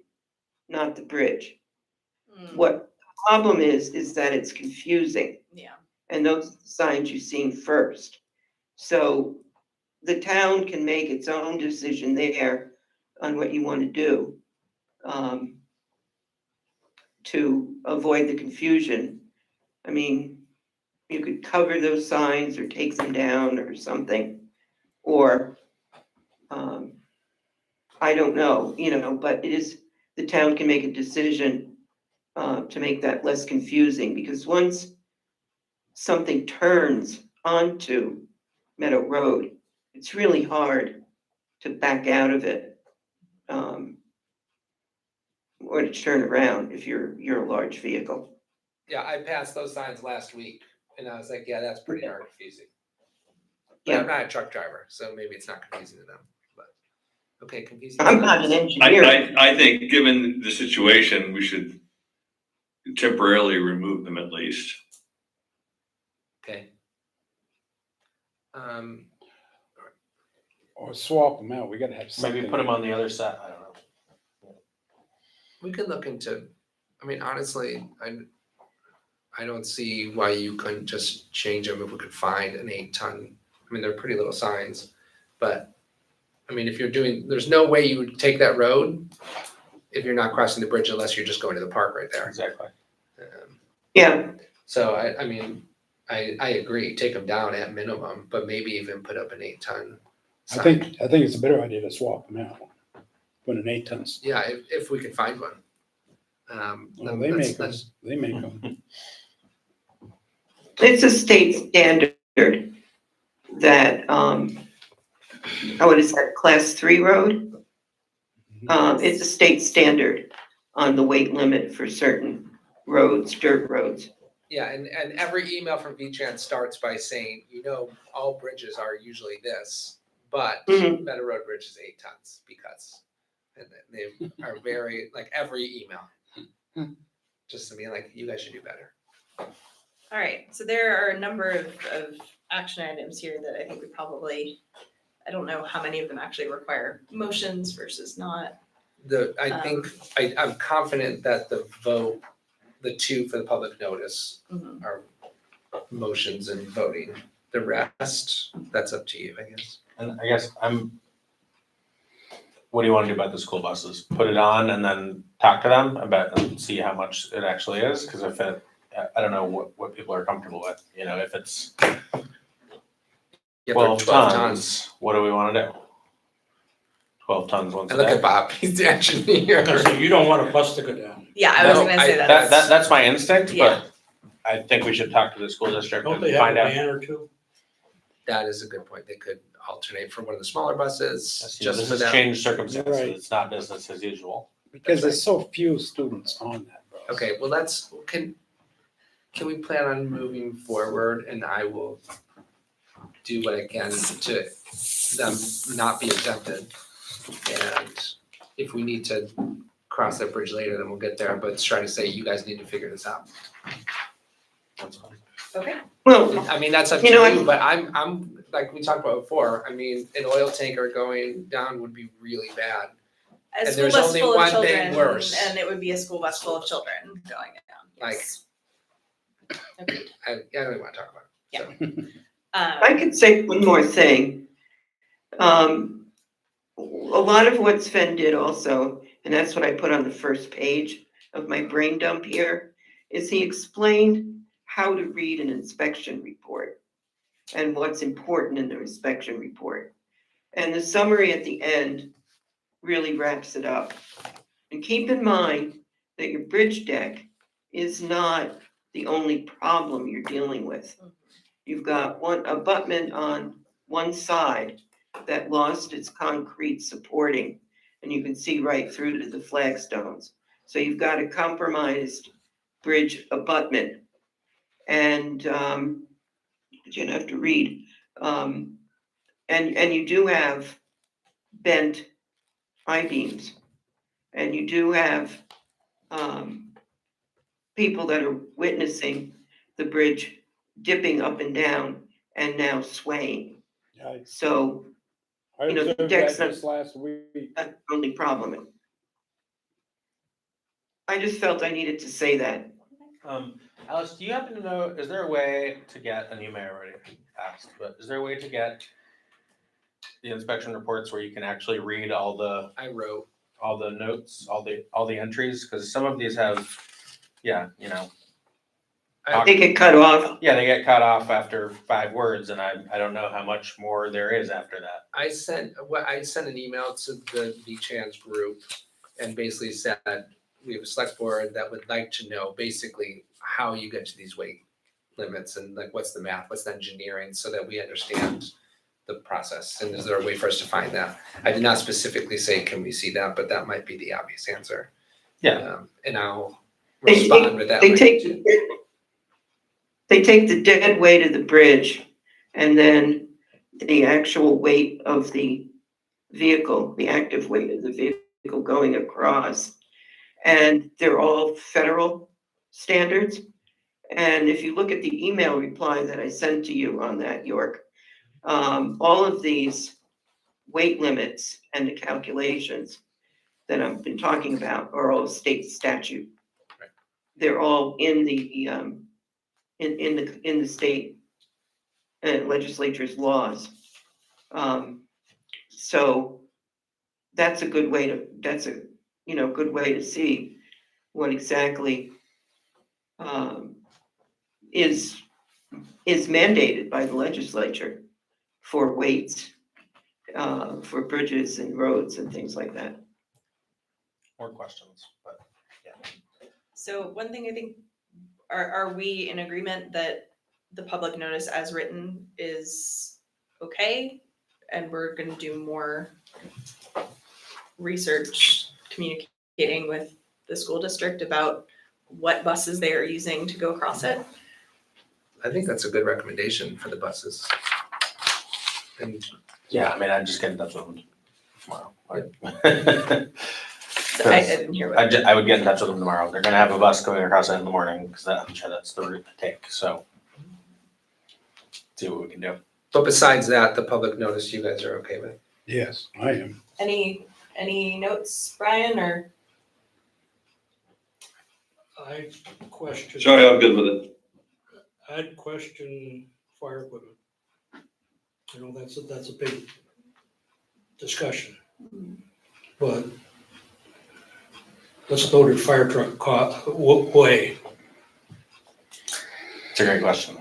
not the bridge. What the problem is that it's confusing, yeah, and those signs you've seen first. So the town can make its own decision there on what you want to do to avoid the confusion. I mean, you could cover those signs or take them down or something, or I don't know, but the town can make a decision to make that less confusing, because once something turns onto Meadow Road, it's really hard to back out of it, or to turn around if you're a large vehicle. Yeah, I passed those signs last week and I was like, yeah, that's pretty darn confusing. But Yeah. I'm not a truck driver, so maybe it's not confusing to them, but, okay, confusing. I'm not an engineer. I think, given the situation, we should temporarily remove them at least. Okay. or swap them out. We gotta have something. Maybe put them on the other side, I don't know. We could look into, I mean, honestly, I don't see why you couldn't just change them if we could find an 8-ton. I mean, they're pretty little signs, but I mean, if you're there's no way you would take that road if you're not crossing the bridge unless you're just going to the park right there. Exactly. Yeah, So I mean, I agree, take them down at minimum, but maybe even put up an 8-ton I sign. think it's a better idea to swap them out. Put an 8-ton. Yeah, if we could find one. Well, they make them. They make them. it's a state standard that, what is that, class 3 road? It's a state standard on the weight limit for certain roads, dirt roads. Yeah, and every email from V-Trans starts by saying, all bridges are usually this, but Mhm. Meadow Road Bridge is 8 tons because, and they are very, like every email. Just to be like, you guys should do better. all right, so there are a number of action items here that I think we probably, I don't know how many of them actually require motions versus not. I'm confident that the vote, the two for the public notice Mhm. are motions and voting. The rest, that's up to you, I guess. And I guess what do you want to do about the school buses? Put it on and then talk to them about and see how much it actually is? Because if I don't know what people are comfortable with, if it's Yeah, 12 12 tons, what do we want to do? 12 tons once a And look day? at Bob, he's the engineer. So you don't want a bus to go down. Yeah, I was No, gonna say that. That's my instinct, Yeah. but I think we should talk to the school district Don't and they have a find out. van or two? That is a good point. They could alternate for one of the smaller buses, This just for has them. changed circumstances. Right. It's not business as usual. Because there's so few students on that bus. Okay, well, can we plan on moving forward and I will do what I can to them not be exempted. And if we need to cross that bridge later, then we'll get there, but try to say, you guys need to figure this out. That's fine. Okay. Well, I mean, that's up to You know, you, but I'm, like we talked about before, I mean, an oil tanker going down would be really bad. A And school there's bus only full of one thing children, worse. and it would be a school bus full of children going down. Yes. Agreed. I don't even wanna talk about it. I could say one more thing. A lot of what Sven did also, and that's what I put on the first page of my brain dump here, is he explained how to read an inspection report and what's important in the inspection report. And the summary at the end really wraps it up. And keep in mind that your bridge deck is not the only problem you're dealing with. You've got one abutment on one side that lost its concrete supporting, and you can see right through to the flagstones. So you've got a compromised bridge abutment. And you're gonna have to read. And you do have bent I-beams. And you do have people that are witnessing the bridge dipping up and down and now swaying. I So I You know, the observed deck's that not- just last week. that's the only problem. I just felt I needed to say that. Alice, do you happen to know, is there a way to get, and you may already asked, but is there a way to get the inspection reports where you can actually read all the I wrote, notes, all the entries? Because some of these have, They get cut off. they get cut off after 5 words, and I don't know how much more there is after that. I sent an email to the V-Trans group and basically said, we have a select board that would like to know basically how you get to these weight limits and like what's the math, what's the engineering, so that we understand the process. And is there a way for us to find that? I did not specifically say, can we see that, but that might be the obvious answer. Yeah. And I'll They respond with that. They language. take the dead weight of the bridge and then the actual weight of the vehicle, the active weight of the vehicle going across. And they're all federal standards. And if you look at the email reply that I sent to you on that, York, all of these weight limits and the calculations that I've been talking about are all state statute. Right. They're all in the in the state legislature's laws. So that's a good way to good way to see what exactly is mandated by the legislature for weights for bridges and roads and things like that. More questions, but So one thing I think, are we in agreement that the public notice as written is okay? And we're gonna do more research, communicating with the school district about what buses they are using to go across it? I think that's a good recommendation for the buses. And yeah, I mean, I'd just get in touch with them tomorrow. So I didn't hear what. I would get in touch with them tomorrow. They're gonna have a bus going across it in the morning, because I'm sure that's the route to take, so. see what we can do. But besides that, the public notice you guys are okay with? Yes, I am. Any notes, Brian, or? I question. Sorry, I'm good with it. I'd question fire equipment. You know, that's a big discussion. But let's go to fire truck way. It's a great question.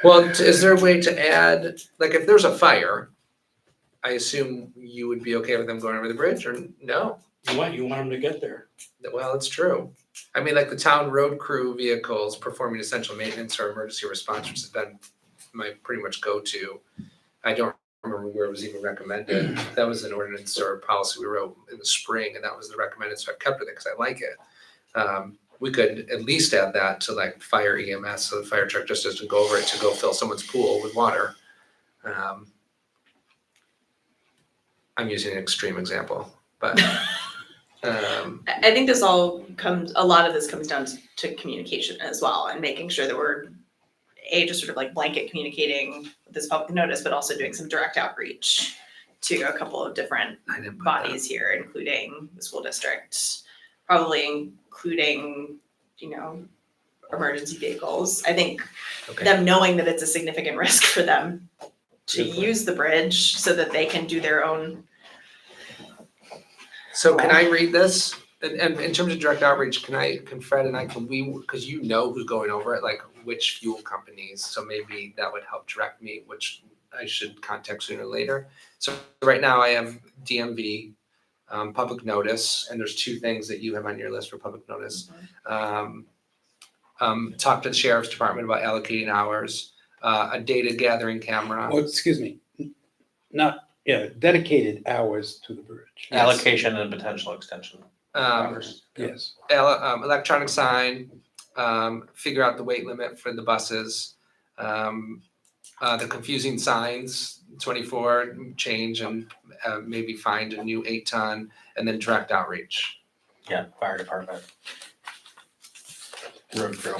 Well, is there a way to add, like if there's a fire, I assume you would be okay with them going over the bridge or no? You want them to get there. Well, it's true. I mean, like the town road crew vehicles performing essential maintenance or emergency response, which has been my pretty much go-to. I don't remember where it was even recommended. That was an ordinance or a policy we wrote in the spring, and that was the recommended, so I kept it because I like it. We could at least add that to like fire EMS, so the fire truck just doesn't go over it to go fill someone's pool with water. I'm using an extreme example, but I think this all a lot of this comes down to communication as well, and making sure that we're just sort of like blanket communicating this public notice, but also doing some direct outreach to a couple of different bodies here, including the school district, probably including, emergency vehicles. I think them knowing that it's a significant risk for them to use the bridge so that they can do their own. So can I read this? And in terms of direct outreach, can Fred and I, because you know who's going over it, like which fuel companies, so maybe that would help direct me, which I should contact sooner or later. So right now I have DMV, public notice, and there's two things that you have on your list for public notice. Talk to the sheriff's department about allocating hours, a data gathering camera. Oh, excuse me. Dedicated hours to the bridge. Yes. Allocation and potential extension. Hours. Yes. Electronic sign, figure out the weight limit for the buses, the confusing signs, 24 change and maybe find a new 8-ton, and then direct outreach. Yeah, fire department. Road crew.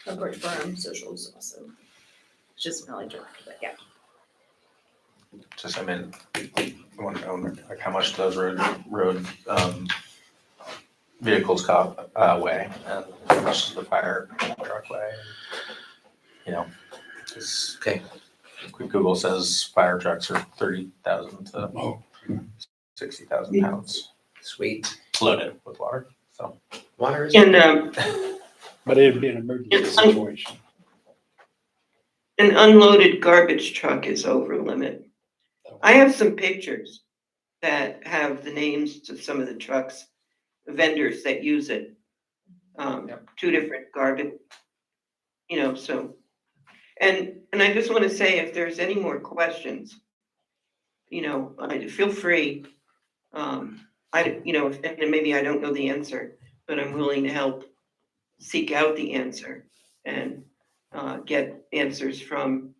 Report firm socials also, which isn't really direct, but yeah. Just, I want to know like how much those road vehicles weigh, and how much does the fire truck weigh? Okay. Google says fire trucks are 30,000 to 60,000 pounds, Sweet. loaded with water. So Water is. And But it'd be an emergency situation. an unloaded garbage truck is over limit. I have some pictures that have the names to some of the trucks, vendors that use it. Two different garbage, so. And I just want to say, if there's any more questions, feel free. And maybe I don't know the answer, but I'm willing to help seek out the answer and get answers from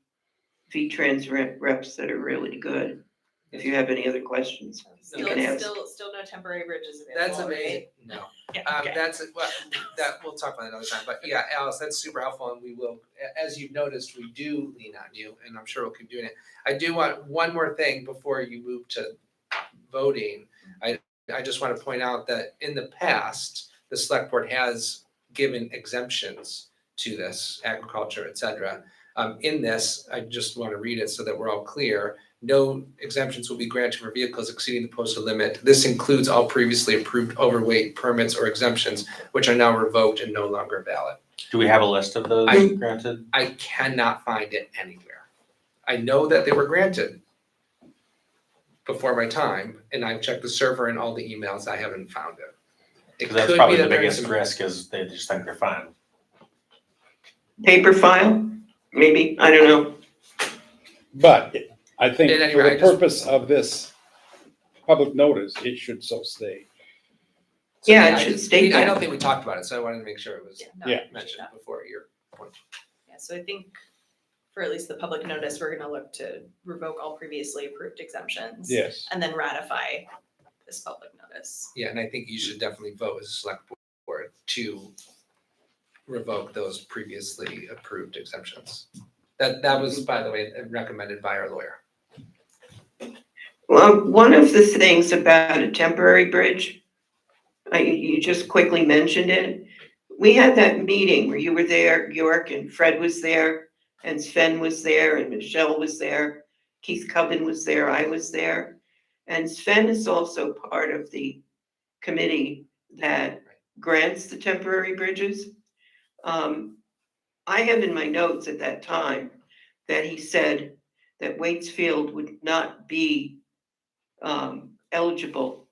V-Trans reps that are really good. If you have any other questions, you can ask. Still no temporary bridges available. That's amazing. No. Yeah, okay. That we'll talk about another time. But yeah, Alice, that's super helpful, and we will, as you've noticed, we do lean on you, and I'm sure we'll keep doing it. I do want one more thing before you move to voting. I just want to point out that in the past, the select board has given exemptions to this, agriculture, et cetera. In this, I just want to read it so that we're all clear. No exemptions will be granted for vehicles exceeding the posted limit. This includes all previously approved overweight permits or exemptions, which are now revoked and no longer valid. do we have a list of those granted? I cannot find it anywhere. I know that they were granted before my time, and I've checked the server and all the emails. I haven't found it. It Because that's could probably be the that biggest there's risk is they just think they're fine. Paper file, maybe, I don't know. But I think And for anyway, the purpose of this public notice, it should so stay. Yeah, it I should just- state I that. don't think we talked about it, so I wanted to make sure it was Yeah. mentioned before your point. Yeah, so I think for at least the public notice, we're gonna look to revoke all previously approved exemptions. Yes. And then ratify this public notice. Yeah, and I think you should definitely vote as a select board to revoke those previously approved exemptions. That was, by the way, recommended by our lawyer. Well, one of the things about a temporary bridge, you just quickly mentioned it. We had that meeting where you were there, York, and Fred was there, and Sven was there, and Michelle was there. Keith Cubbin was there, I was there. And Sven is also part of the committee that grants the temporary bridges. I have in my notes at that time that he said that Waitsfield would not be eligible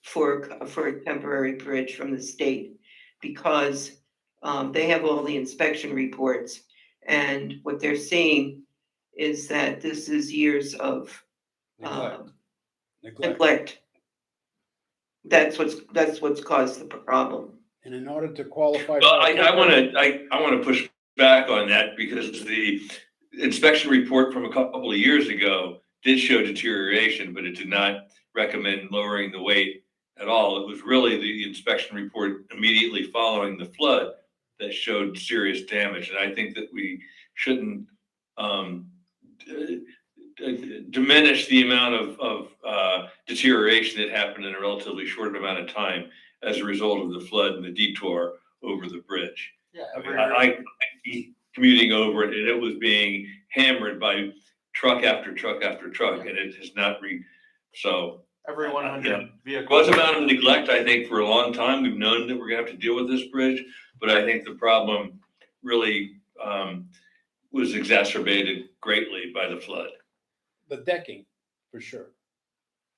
for a temporary bridge from the state because they have all the inspection reports, and what they're seeing is that this is years of Neglect. neglect. That's what's caused the problem. And in order to qualify. Well, for a temporary- I wanna push back on that because the inspection report from a couple of years ago did show deterioration, but it did not recommend lowering the weight at all. It was really the inspection report immediately following the flood that showed serious damage. And I think that we shouldn't diminish the amount of deterioration that happened in a relatively short amount of time as a result of the flood and the detour over the bridge. Yeah, I mean, I commuting over it, and it was being hammered by truck after truck after truck, and it has not so. every 100 It vehicles. was a amount of neglect, I think, for a long time. We've known that we're gonna have to deal with this bridge, but I think the problem really was exacerbated greatly by the flood. The decking, for sure.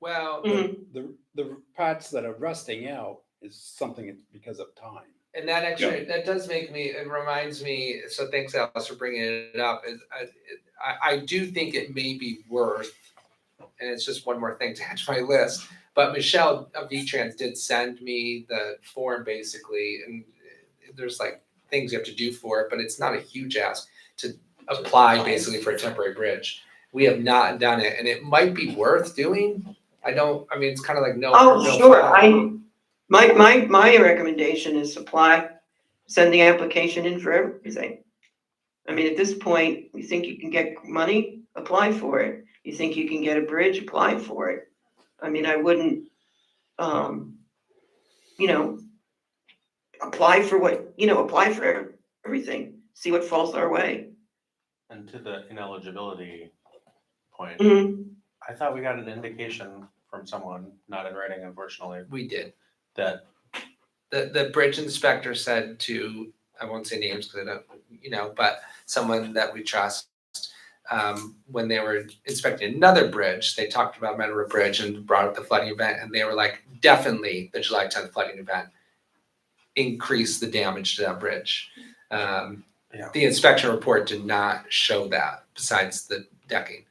Well, The parts that are rusting out is something it's because of time. and that actually, that does make me, it reminds me, so thanks Alice for bringing it up, is I do think it may be worth, and it's just one more thing to add to my list, but Michelle of V-Trans did send me the form basically, and there's like things you have to do for it, but it's not a huge ask to apply basically for a temporary bridge. We have not done it, and it might be worth doing. I mean, it's kind of like no. Sure, foul. my recommendation is send the application in for everything. I mean, at this point, you think you can get money, apply for it. You think you can get a bridge, apply for it. I mean, I wouldn't, apply for everything, see what falls our way. And to the ineligibility point, Mhm. I thought we got an indication from someone, not in writing unfortunately, We did. that The bridge inspector said to, I won't say names because I don't, but someone that we trust, when they were inspecting another bridge, they talked about Meadow Brook Bridge and brought up the flooding event, and they were like, definitely the July 10th flooding event increased the damage to that bridge. The inspection report did not show that besides the decking.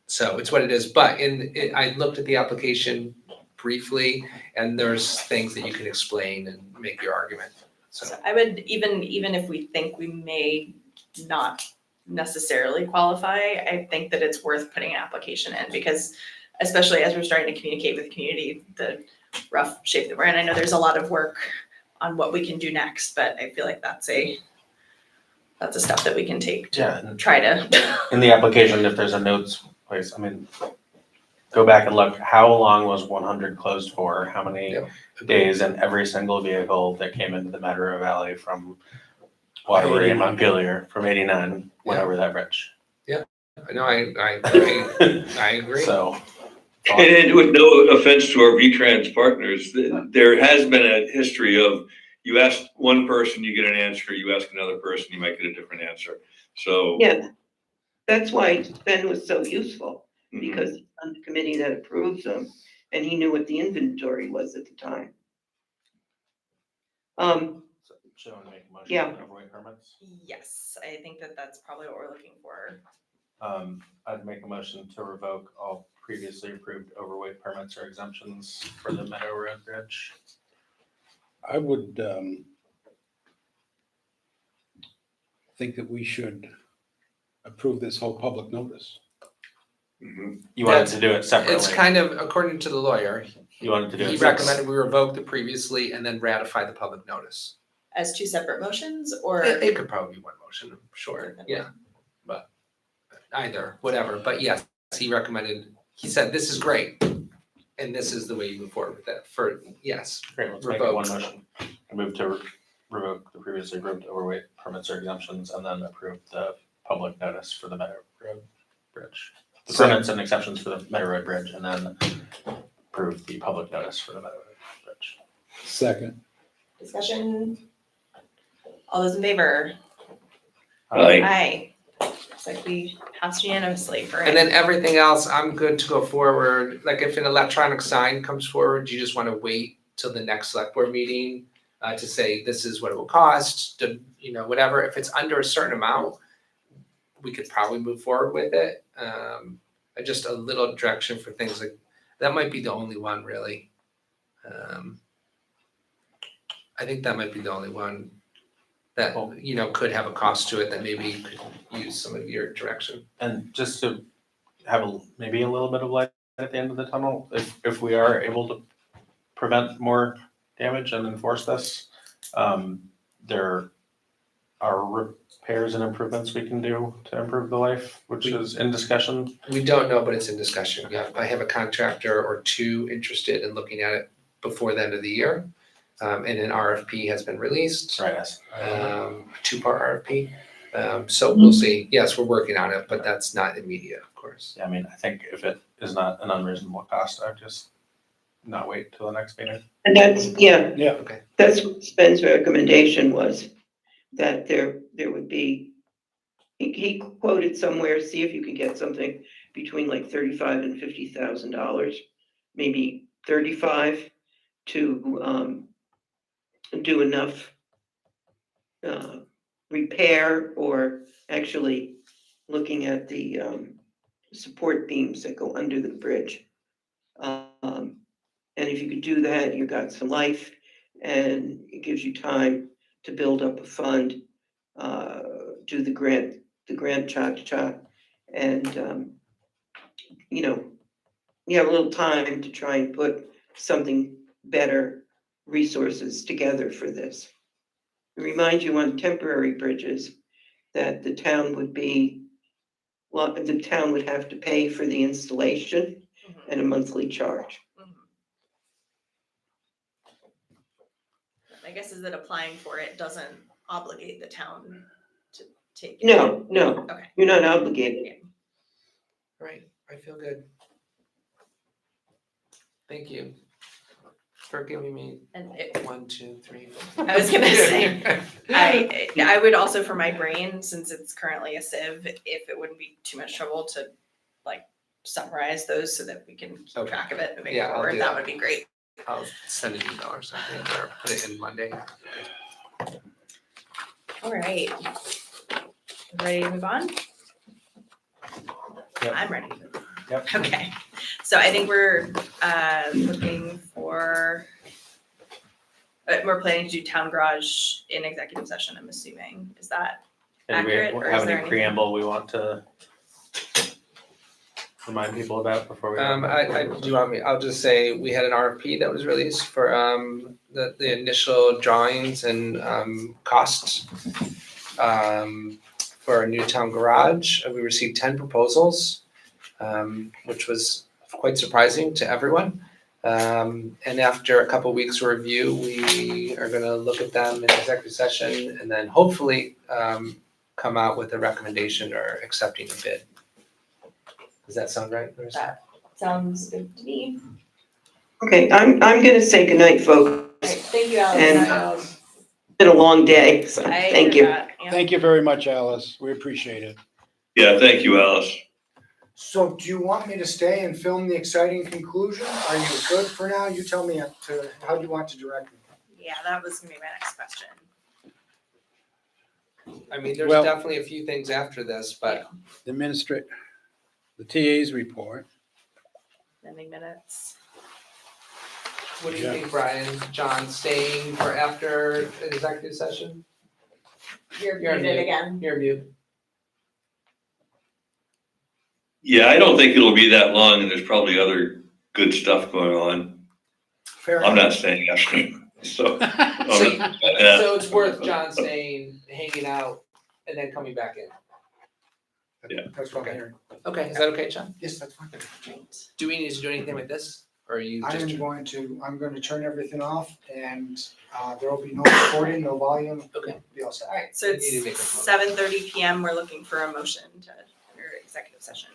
So it's what it is, but I looked at the application briefly, and there's things that you can explain and make your argument. So I would, even if we think we may not necessarily qualify, I think that it's worth putting an application in, because especially as we're starting to communicate with the community, the rough shape that we're in, I know there's a lot of work on what we can do next, but I feel like that's a step that we can take to try to. in the application, if there's a notes place, I mean, go back and look, how long was 100 closed for? How many days? And every single vehicle that came into the Metro Valley from Waterbury and Montpelier from 89 went over that bridge. No, I agree. So. And with no offense to our V-Trans partners, there has been a history of, you ask one person, you get an answer, you ask another person, you might get a different answer. So. Yeah, that's why Ben was so useful, because he's on the committee that approves them, and he knew what the inventory was at the time. Should I make a motion Yeah. on overweight permits? Yes, I think that that's probably what we're looking for. I'd make a motion to revoke all previously approved overweight permits or exemptions for the Meadow Road Bridge. I would think that we should approve this whole public notice. You wanted to do it separately. It's kind of, according to the lawyer, You wanted to do it. he recommended we revoke the previously and then ratify the public notice. As two separate motions, or? It could probably be one motion, I'm sure, yeah. but either, whatever, but yes, he said, this is great. And this is the way you move forward with it yes. Great, let's make it one Revoke. motion. I move to revoke the previously approved overweight permits or exemptions and then approve the public notice for the Meadow Road Bridge. The permits and exceptions for the Meadow Road Bridge and then approve the public notice for the Meadow Road Bridge. Second. Discussion? All those in favor? Aye. Aye. Looks like we passed unanimously for it. And then everything else, I'm good to go forward. Like if an electronic sign comes forward, you just want to wait till the next select board meeting to say, this is what it will cost, to, whatever. If it's under a certain amount, we could probably move forward with it. Just a little direction for things like, that might be the only one really. I think that might be the only one that, could have a cost to it that maybe could use some of your direction. And just to have maybe a little bit of light at the end of the tunnel, if we are able to prevent more damage and enforce this, there are repairs and improvements we can do to improve the life, which is in discussion. We don't know, but it's in discussion. Yeah, I have a contractor or two interested in looking at it before the end of the year. And an RFP has been released, Right, yes. two-part RFP. So we'll see. Yes, we're working on it, but that's not immediate, of course. I mean, I think if it is not an unreasonable cost, I'd just not wait till the next meeting. And that's, yeah, Yeah. Okay. that's what Spen's recommendation was, that there would be, he quoted somewhere, see if you can get something between like $35,000 and $50,000, maybe 35 to do enough repair, or actually looking at the support beams that go under the bridge. And if you could do that, you got some life, and it gives you time to build up a fund, do the grant cha-cha, and you have a little time to try and put something better resources together for this. Remind you on temporary bridges that the town would have to pay for the installation and a monthly charge. I guess is that applying for it doesn't obligate the town to take it? No, Okay. you're not obligated. Right, I feel good. Thank you for giving me And it, 1, 2, 3, 4. I was gonna say, I would also, for my brain, since it's currently a sieve, if it wouldn't be too much trouble to like summarize those so that we can keep Okay. track of it moving Yeah, I'll forward, do that that. would be great. I'll send an email or something, or put it in Monday. All right. Ready to move on? Yep. I'm ready to move on. Yep. Okay, so I think we're looking for, we're planning to do town garage in executive session, I'm assuming. Is that And we accurate, or is have there any anything? preamble we want to remind people about before we? Do you want me, I'll just say, we had an RFP that was released for the initial drawings and costs for a new town garage. We received 10 proposals, which was quite surprising to everyone. And after a couple weeks of review, we are gonna look at them in executive session and then hopefully come out with a recommendation or accepting a bid. Does that sound right, Marissa? That sounds good to me. Okay, I'm gonna say goodnight, folks. All right, thank you, And- Alex. It's been a long day, so I thank hear you. that, yeah. Thank you very much, Alice. We appreciate it. Yeah, thank you, Alice. So do you want me to stay and film the exciting conclusion? Are you good for now? You tell me how do you want to direct me? Yeah, that was gonna be my next question. I mean, there's Well- definitely a few things after this, but The TA's report. Ending minutes. what do you Yeah. think, Brian? John, staying for after an executive session? You're You're muted mute. again. You're mute. Yeah, I don't think it'll be that long, and there's probably other good stuff going on. Fair I'm enough. not staying after, so. So, Yeah. so it's worth John staying, hanging out, and then coming back in. Yeah. That's what I'm Okay. hearing. Okay, is that okay, John? Yes, that's fine. Do we need to do anything with this, or are you just? I'm going to turn everything off and there will be no recording, no volume. Okay. Be all set. All right, so You need to make it's a motion. 7:30 PM. We're looking for a motion to enter executive session.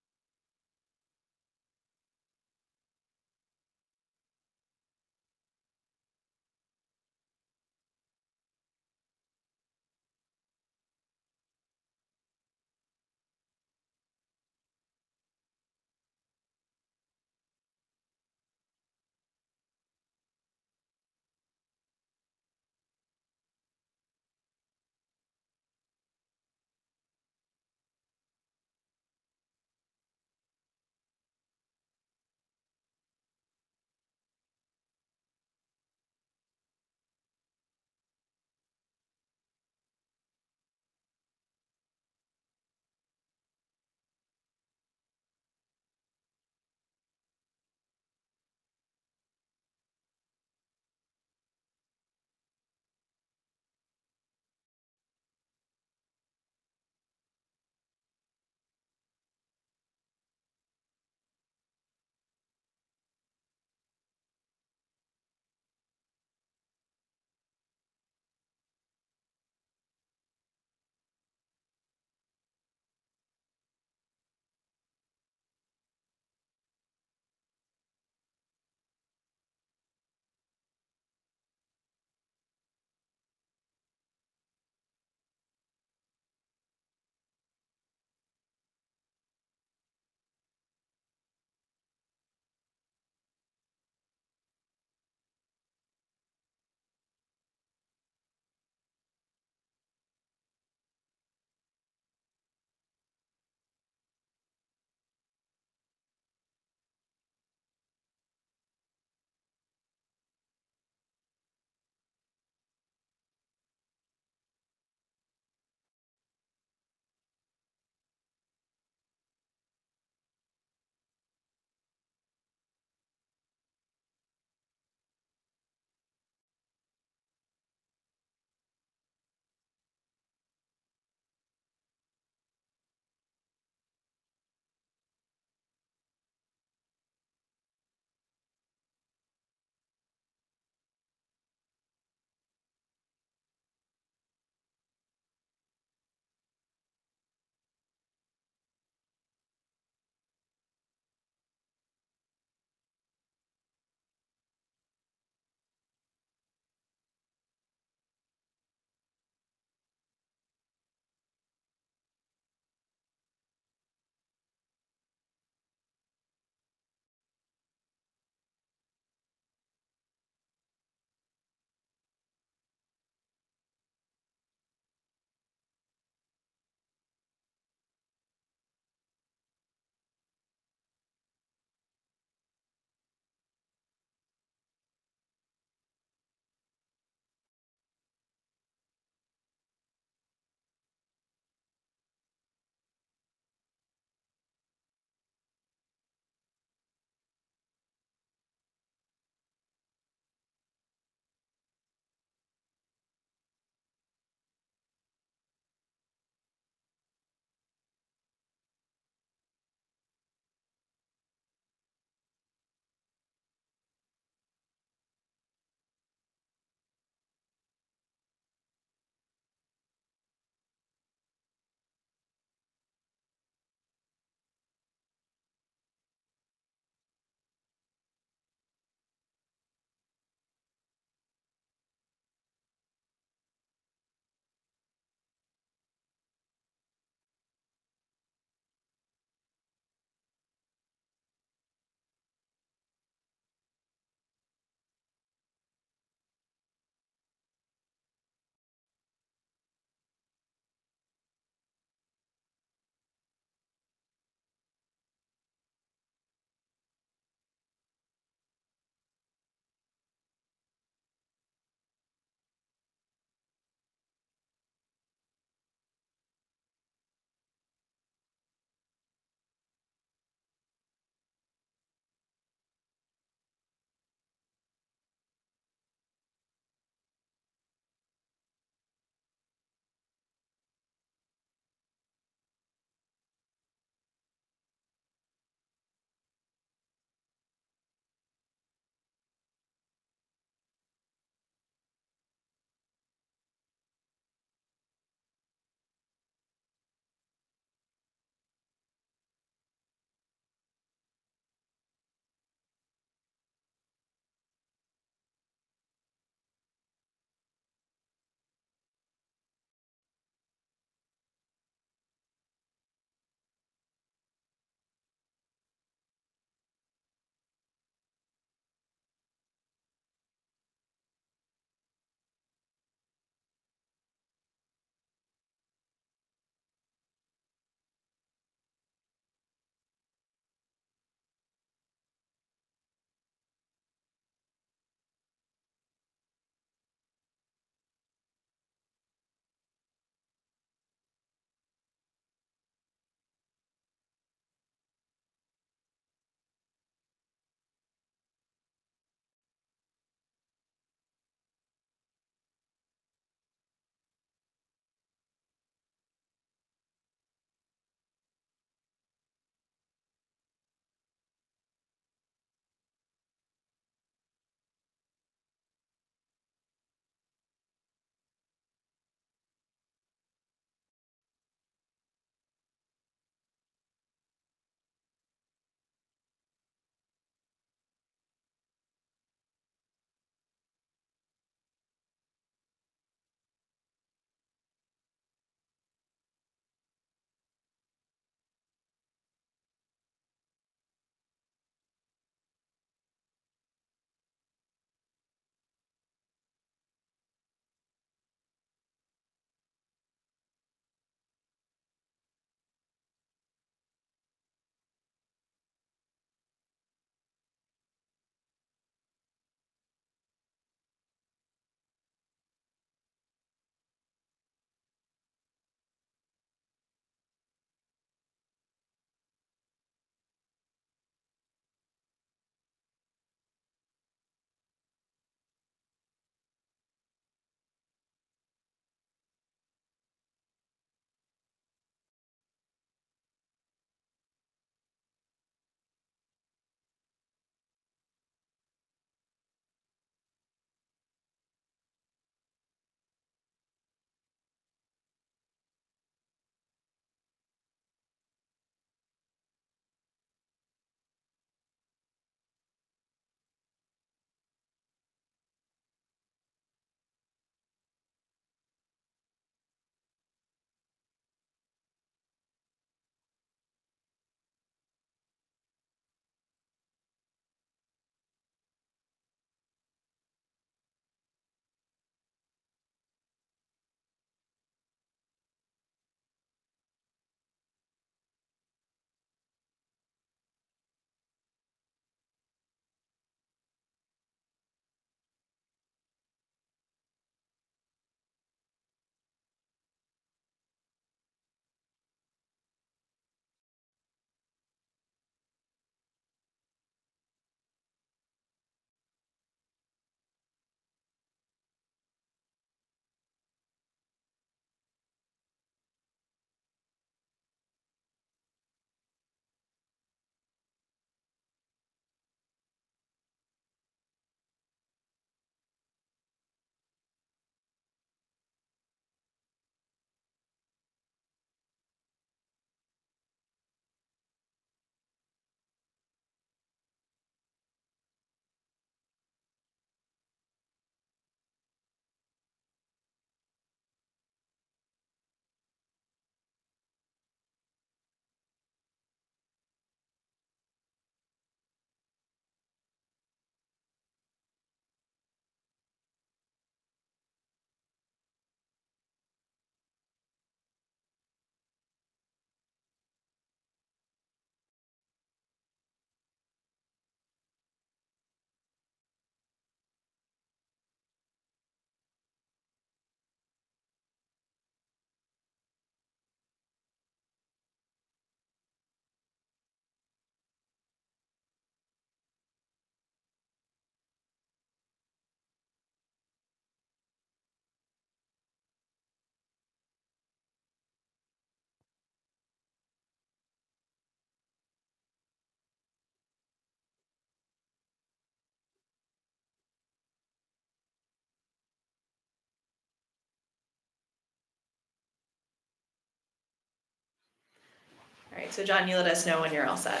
right, so John, you let us know when you're all set.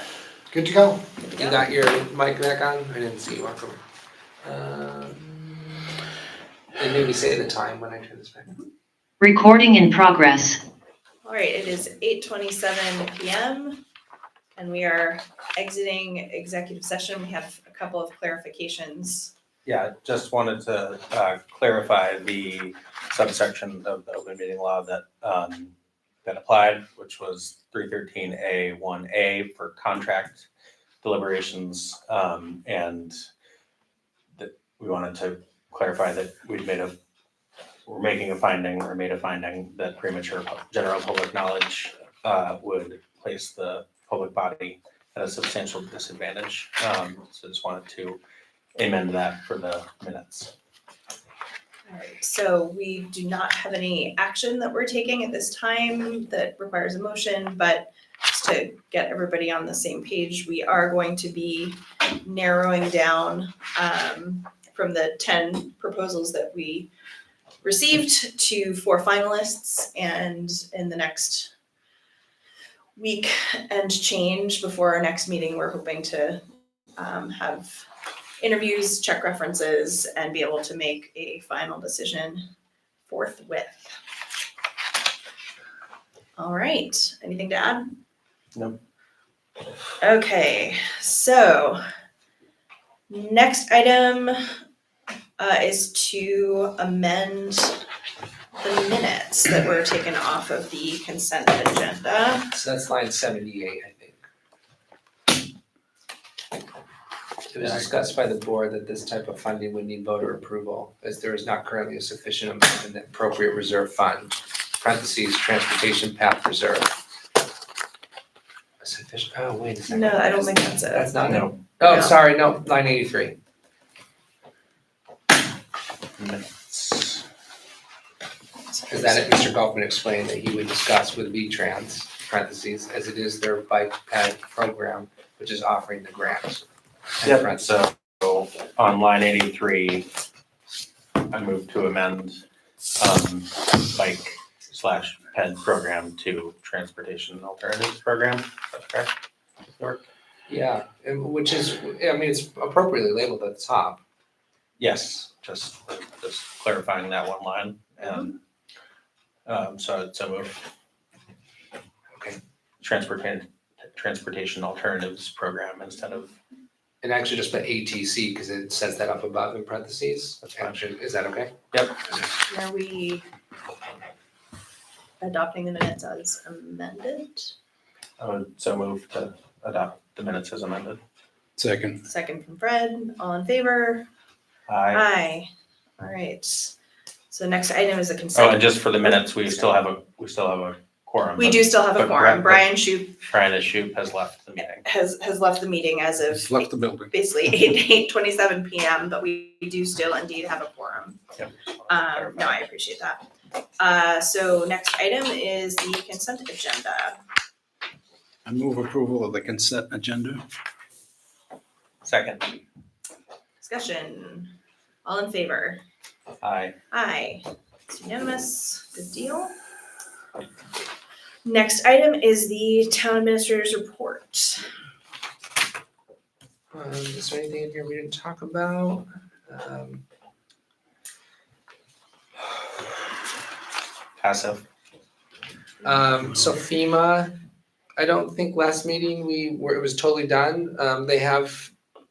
Good to go? Good to You go. got your mic back on? I didn't see you walk over. And maybe say the time when I turn this back on. Recording in progress. All right, it is 8:27 PM and we are exiting executive session. We have a couple of clarifications. Yeah, just wanted to clarify the subsection of the open meeting law that applied, which was 313A1A for contract deliberations. And that we wanted to clarify that we're making a finding or made a finding that premature general public knowledge would place the public body at a substantial disadvantage. So just wanted to amend that for the minutes. All right, so we do not have any action that we're taking at this time that requires a motion, but just to get everybody on the same page, we are going to be narrowing down from the 10 proposals that we received to 4 finalists, and in the next week and change before our next meeting, we're hoping to have interviews, check references, and be able to make a final decision forthwith. All right, anything to add? No. Okay, so next item is to amend the minutes that were taken off of the consent agenda. So that's line 78, I think. It was discussed by the board that this type of funding would need voter approval, as there is not currently a sufficient amount in the appropriate reserve fund, parentheses, transportation path reserve. A sufficient, oh, wait a second. No, I don't think that's it. That's not it. No. Oh, No. sorry, no, line 83. Minutes. Is that it? Mr. Golfman explained that he would discuss with V-Trans, parentheses, as it is their bike ped program, which is offering the grant. Yep, so on line 83, I move to amend bike / ped program to transportation alternatives program. That's correct? Yeah, and which is, I mean, it's appropriately labeled at the top. Yes, just clarifying that one line and so move. Okay. Transportation alternatives program instead of, And actually just put ATC because it says that up above in parentheses. That's fine. Actually, is that okay? yep, Are we adopting the minutes as amended? I would so move to adopt the minutes as amended. Second. Second from Fred, all in favor? Aye. Aye. All right, so next item is a Oh, consent. and just for the minutes, we still have a quorum. We do still have a but quorum. Brian- Brian Shoup Brian Shoup has left the meeting. has left the meeting as of Just left the building. basically 8:27 PM, but we do still indeed have a quorum. Yep. No, I appreciate that. So next item is the consent agenda. I move approval of the consent agenda. Second. Discussion, all in favor? Aye. Aye, it's unanimous, good deal. Next item is the town administrator's report. Is there anything in here we didn't talk about? Passive. So FEMA, I don't think last meeting it was totally done.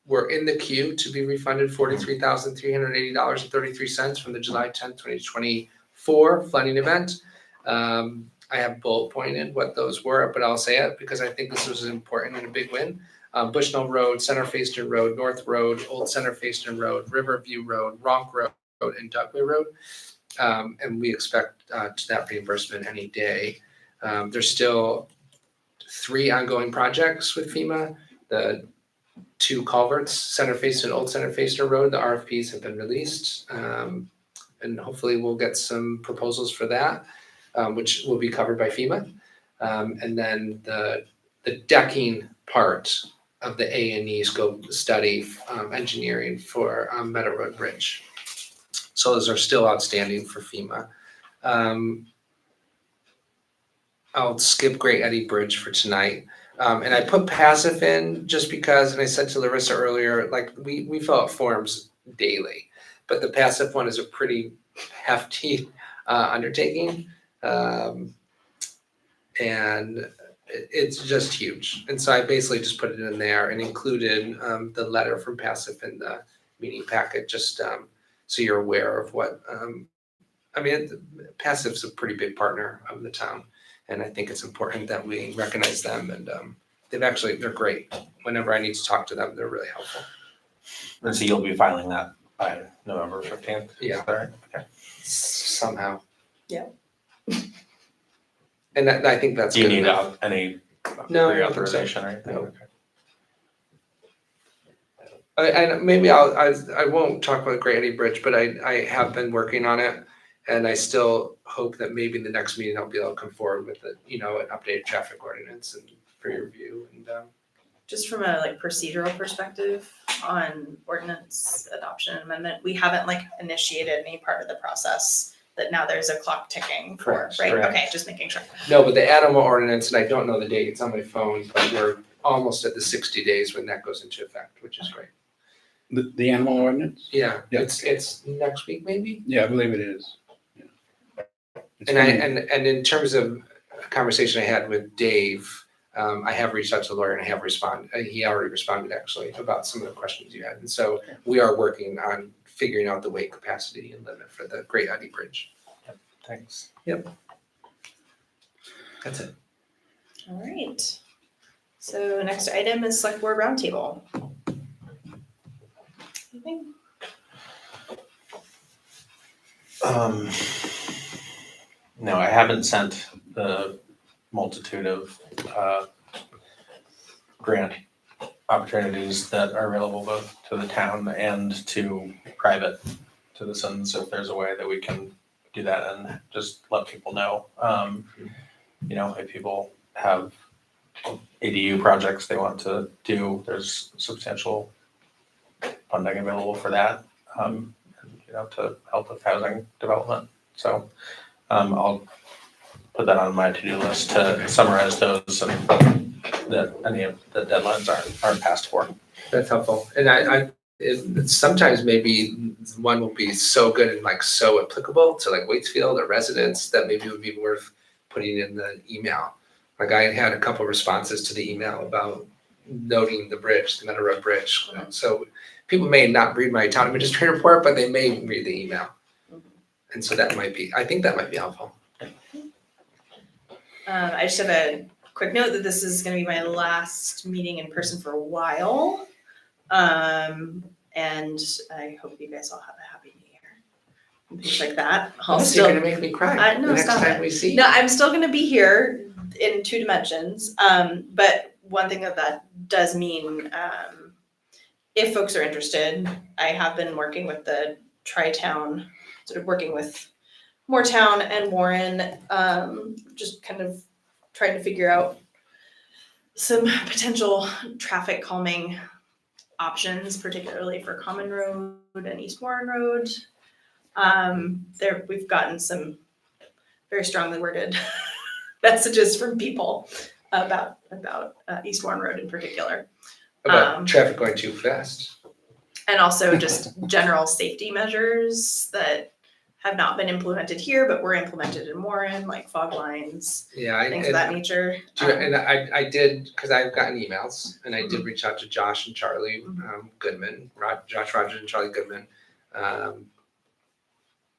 We're in the queue to be refunded $43,380.33 from the July 10th, 2024 flooding event. I have bullet pointed what those were, but I'll say it because I think this was important and a big win. Bushnell Road, Center Facein Road, North Road, Old Center Facein Road, Riverview Road, Ronk Road, and Dugway Road. And we expect that reimbursement any day. There's still 3 ongoing projects with FEMA. The 2 culverts, Center Facein and Old Center Facein Road, the RFPs have been released. And hopefully we'll get some proposals for that, which will be covered by FEMA. And then the decking part of the A&E scope study, engineering for Meadow Road Bridge. So those are still outstanding for FEMA. I'll skip Great Eddy Bridge for tonight. And I put passive in just because, and I said to Larissa earlier, like we fill out forms daily, but the passive one is a pretty hefty undertaking. And it's just huge. And so I basically just put it in there and included the letter from passive in the meeting packet, just so you're aware of what, I mean, passive's a pretty big partner of the town. And I think it's important that we recognize them, and they're great. Whenever I need to talk to them, they're really helpful. And so you'll be filing that by November 15th? Yeah. Is that right? Okay. Somehow. Yeah. And I think that's Do you good need enough. any No, I don't think so. reauthorization or anything? No. Okay. And maybe I won't talk about Great Eddy Bridge, but I have been working on it. And I still hope that maybe in the next meeting I'll be able to come forward with an updated traffic ordinance and for your review. And Just from a like procedural perspective on ordinance adoption and amendment, we haven't like initiated any part of the process that now there's a clock ticking for, Correct, right? correct. Okay, just making sure. no, but the animal ordinance, and I don't know the date, it's on my phone, but we're almost at the 60 days when that goes into effect, which is great. The animal ordinance? Yeah, Yeah. it's next week maybe. Yeah, I believe it is. Yeah. It's And coming. and in terms of a conversation I had with Dave, I have reached out to the lawyer and I have responded. He already responded actually about some of the questions you had. And so we are working on figuring out the weight capacity and limit for the Great Eddy Bridge. Thanks. That's it. All right. So next item is select board roundtable. Anything? No, I haven't sent the multitude of grant opportunities that are available both to the town and to private citizens, if there's a way that we can do that and just let people know. If people have ADU projects they want to do, there's substantial funding available for that, to help with housing development. So I'll put that on my to-do list to summarize those and that any of the deadlines aren't passed for. That's helpful. And sometimes maybe one will be so good and like so applicable to like Waitsfield or residents that maybe it would be worth putting in the email. Like I had a couple responses to the email about noting the bridge, the Meadow Road Bridge. So people may not read my town administrator report, but they may read the email. And so I think that might be helpful. I just have a quick note that this is gonna be my last meeting in person for a while. And I hope you guys all have a happy new year. And things like that. I'll You're still, gonna make me cry no, the next stop time it. we see. no, I'm still gonna be here in 2 dimensions. But one thing that does mean, if folks are interested, I have been working with the Tri-Town, sort of working with Moortown and Warren, just kind of trying to figure out some potential traffic calming options, particularly for Common Road and East Warren Road. We've gotten some very strongly worded messages from people about East Warren Road in particular. About traffic going too fast. And also just general safety measures that have not been implemented here, but were implemented in Warren, like fog lines, Yeah, things of that nature. And I did, because I've gotten emails, and I did reach out to Josh and Charlie Goodman, Josh Rogers and Charlie Goodman.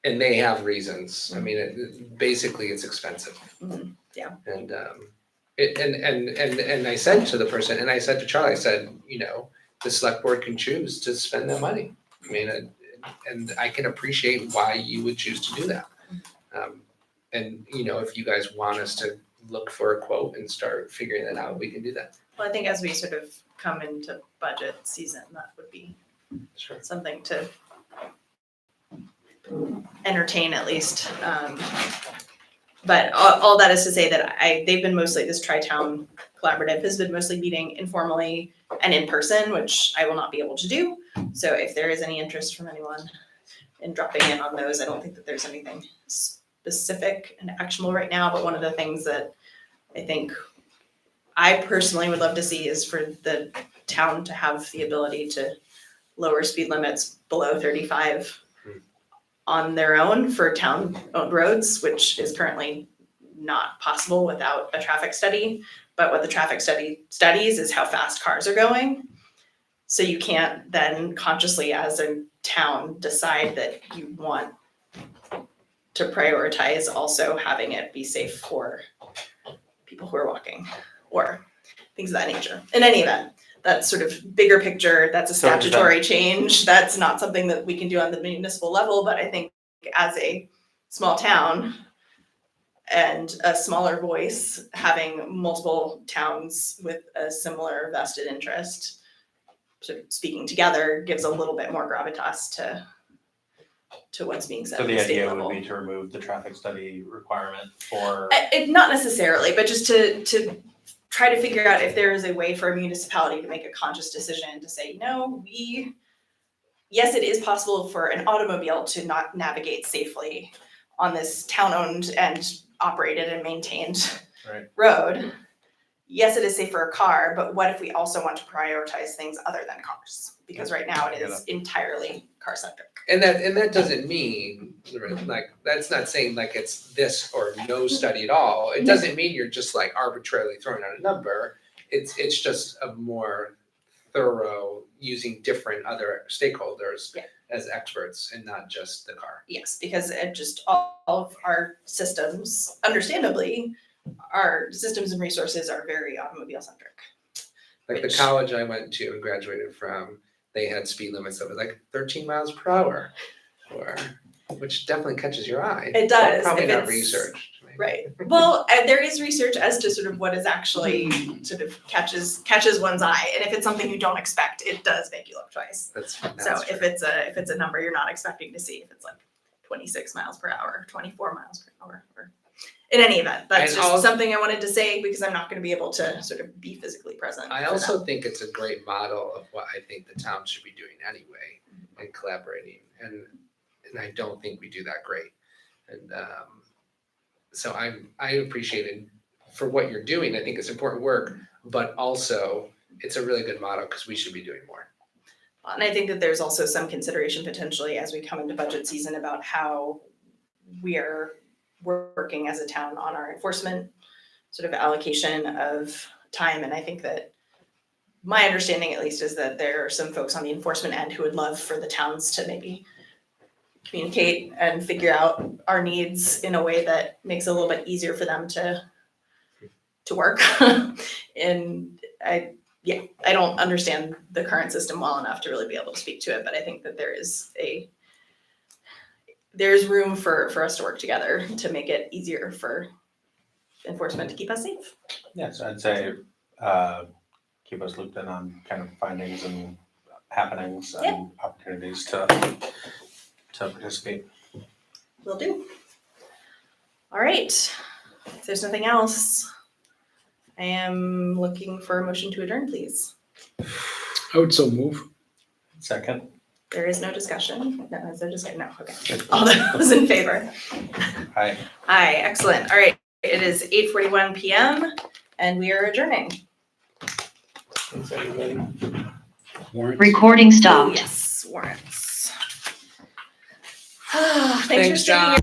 And they have reasons. I mean, basically it's expensive. Yeah. And and I said to the person, and I said to Charlie, I said, the select board can choose to spend that money. I mean, and I can appreciate why you would choose to do that. And if you guys want us to look for a quote and start figuring that out, we can do that. Well, I think as we sort of come into budget season, that would be Sure. something to entertain at least. But all that is to say that they've been mostly, this Tri-Town collaborative has been mostly meeting informally and in person, which I will not be able to do. So if there is any interest from anyone in dropping in on those, I don't think that there's anything specific and actionable right now, but one of the things that I think I personally would love to see is for the town to have the ability to lower speed limits below 35 on their own for town-owned roads, which is currently not possible without a traffic study. But what the traffic study studies is how fast cars are going. So you can't then consciously as a town decide that you want to prioritize also having it be safe for people who are walking or things of that nature. In any event, that's sort of bigger picture, that's a So is that- statutory change, that's not something that we can do on the municipal level, but I think as a small town and a smaller voice, having multiple towns with a similar vested interest, sort of speaking together gives a little bit more gravitas to what's being said So at the the state idea level. would be to remove the traffic study requirement for, Not necessarily, but just to try to figure out if there is a way for a municipality to make a conscious decision to say, no, yes, it is possible for an automobile to not navigate safely on this town-owned and operated and maintained Right. road. Yes, it is safe for a car, but what if we also want to prioritize things other than cars? Because right now it is entirely car-centric. And that doesn't mean, like, that's not saying like it's this or no study at all. It doesn't mean you're just like arbitrarily throwing out a number. It's just a more thorough using different other stakeholders Yeah. as experts and not just the car. Yes, because it just all of our systems, understandably, our systems and resources are very automobile centric. Like the college I went to and graduated from, they had speed limits that were like 13 miles per hour, which definitely catches your eye. It does, Probably if not it's- researched. Right. Well, and there is research as to sort of what is actually sort of catches one's eye, and if it's something you don't expect, it does make you look twice. That's So if it's a number you're not expecting to see, if it's like 26 miles per hour, 24 miles per hour, or in any event, that's And just also- something I wanted to say because I'm not going to be able to sort of be physically present. I for also that. think it's a great model of what I think the town should be doing anyway and collaborating. And I don't think we do that great. And so I appreciate it for what you're doing. I think it's important work, but also it's a really good model because we should be doing more. And I think that there's also some consideration potentially as we come into budget season about how we are working as a town on our enforcement sort of allocation of time. And I think that my understanding at least is that there are some folks on the enforcement end who would love for the towns to maybe communicate and figure out our needs in a way that makes it a little bit easier for them to work. And I don't understand the current system well enough to really be able to speak to it, but I think that there's room for us to work together to make it easier for enforcement to keep us safe. yes, I'd say, keep us looped in on kind of findings and happenings and opportunities to participate. Will do. All right, if there's nothing else, I am looking for a motion to adjourn, please. I would so move. Second, There is no discussion. No, is there discussion? No, okay. All those in favor? aye. Aye, excellent. All right, it is 8:41 PM and we are adjourning. Thanks, everybody. Warrants. Recording Oh, stopped. yes, warrants. Thanks for Thanks, staying John. here.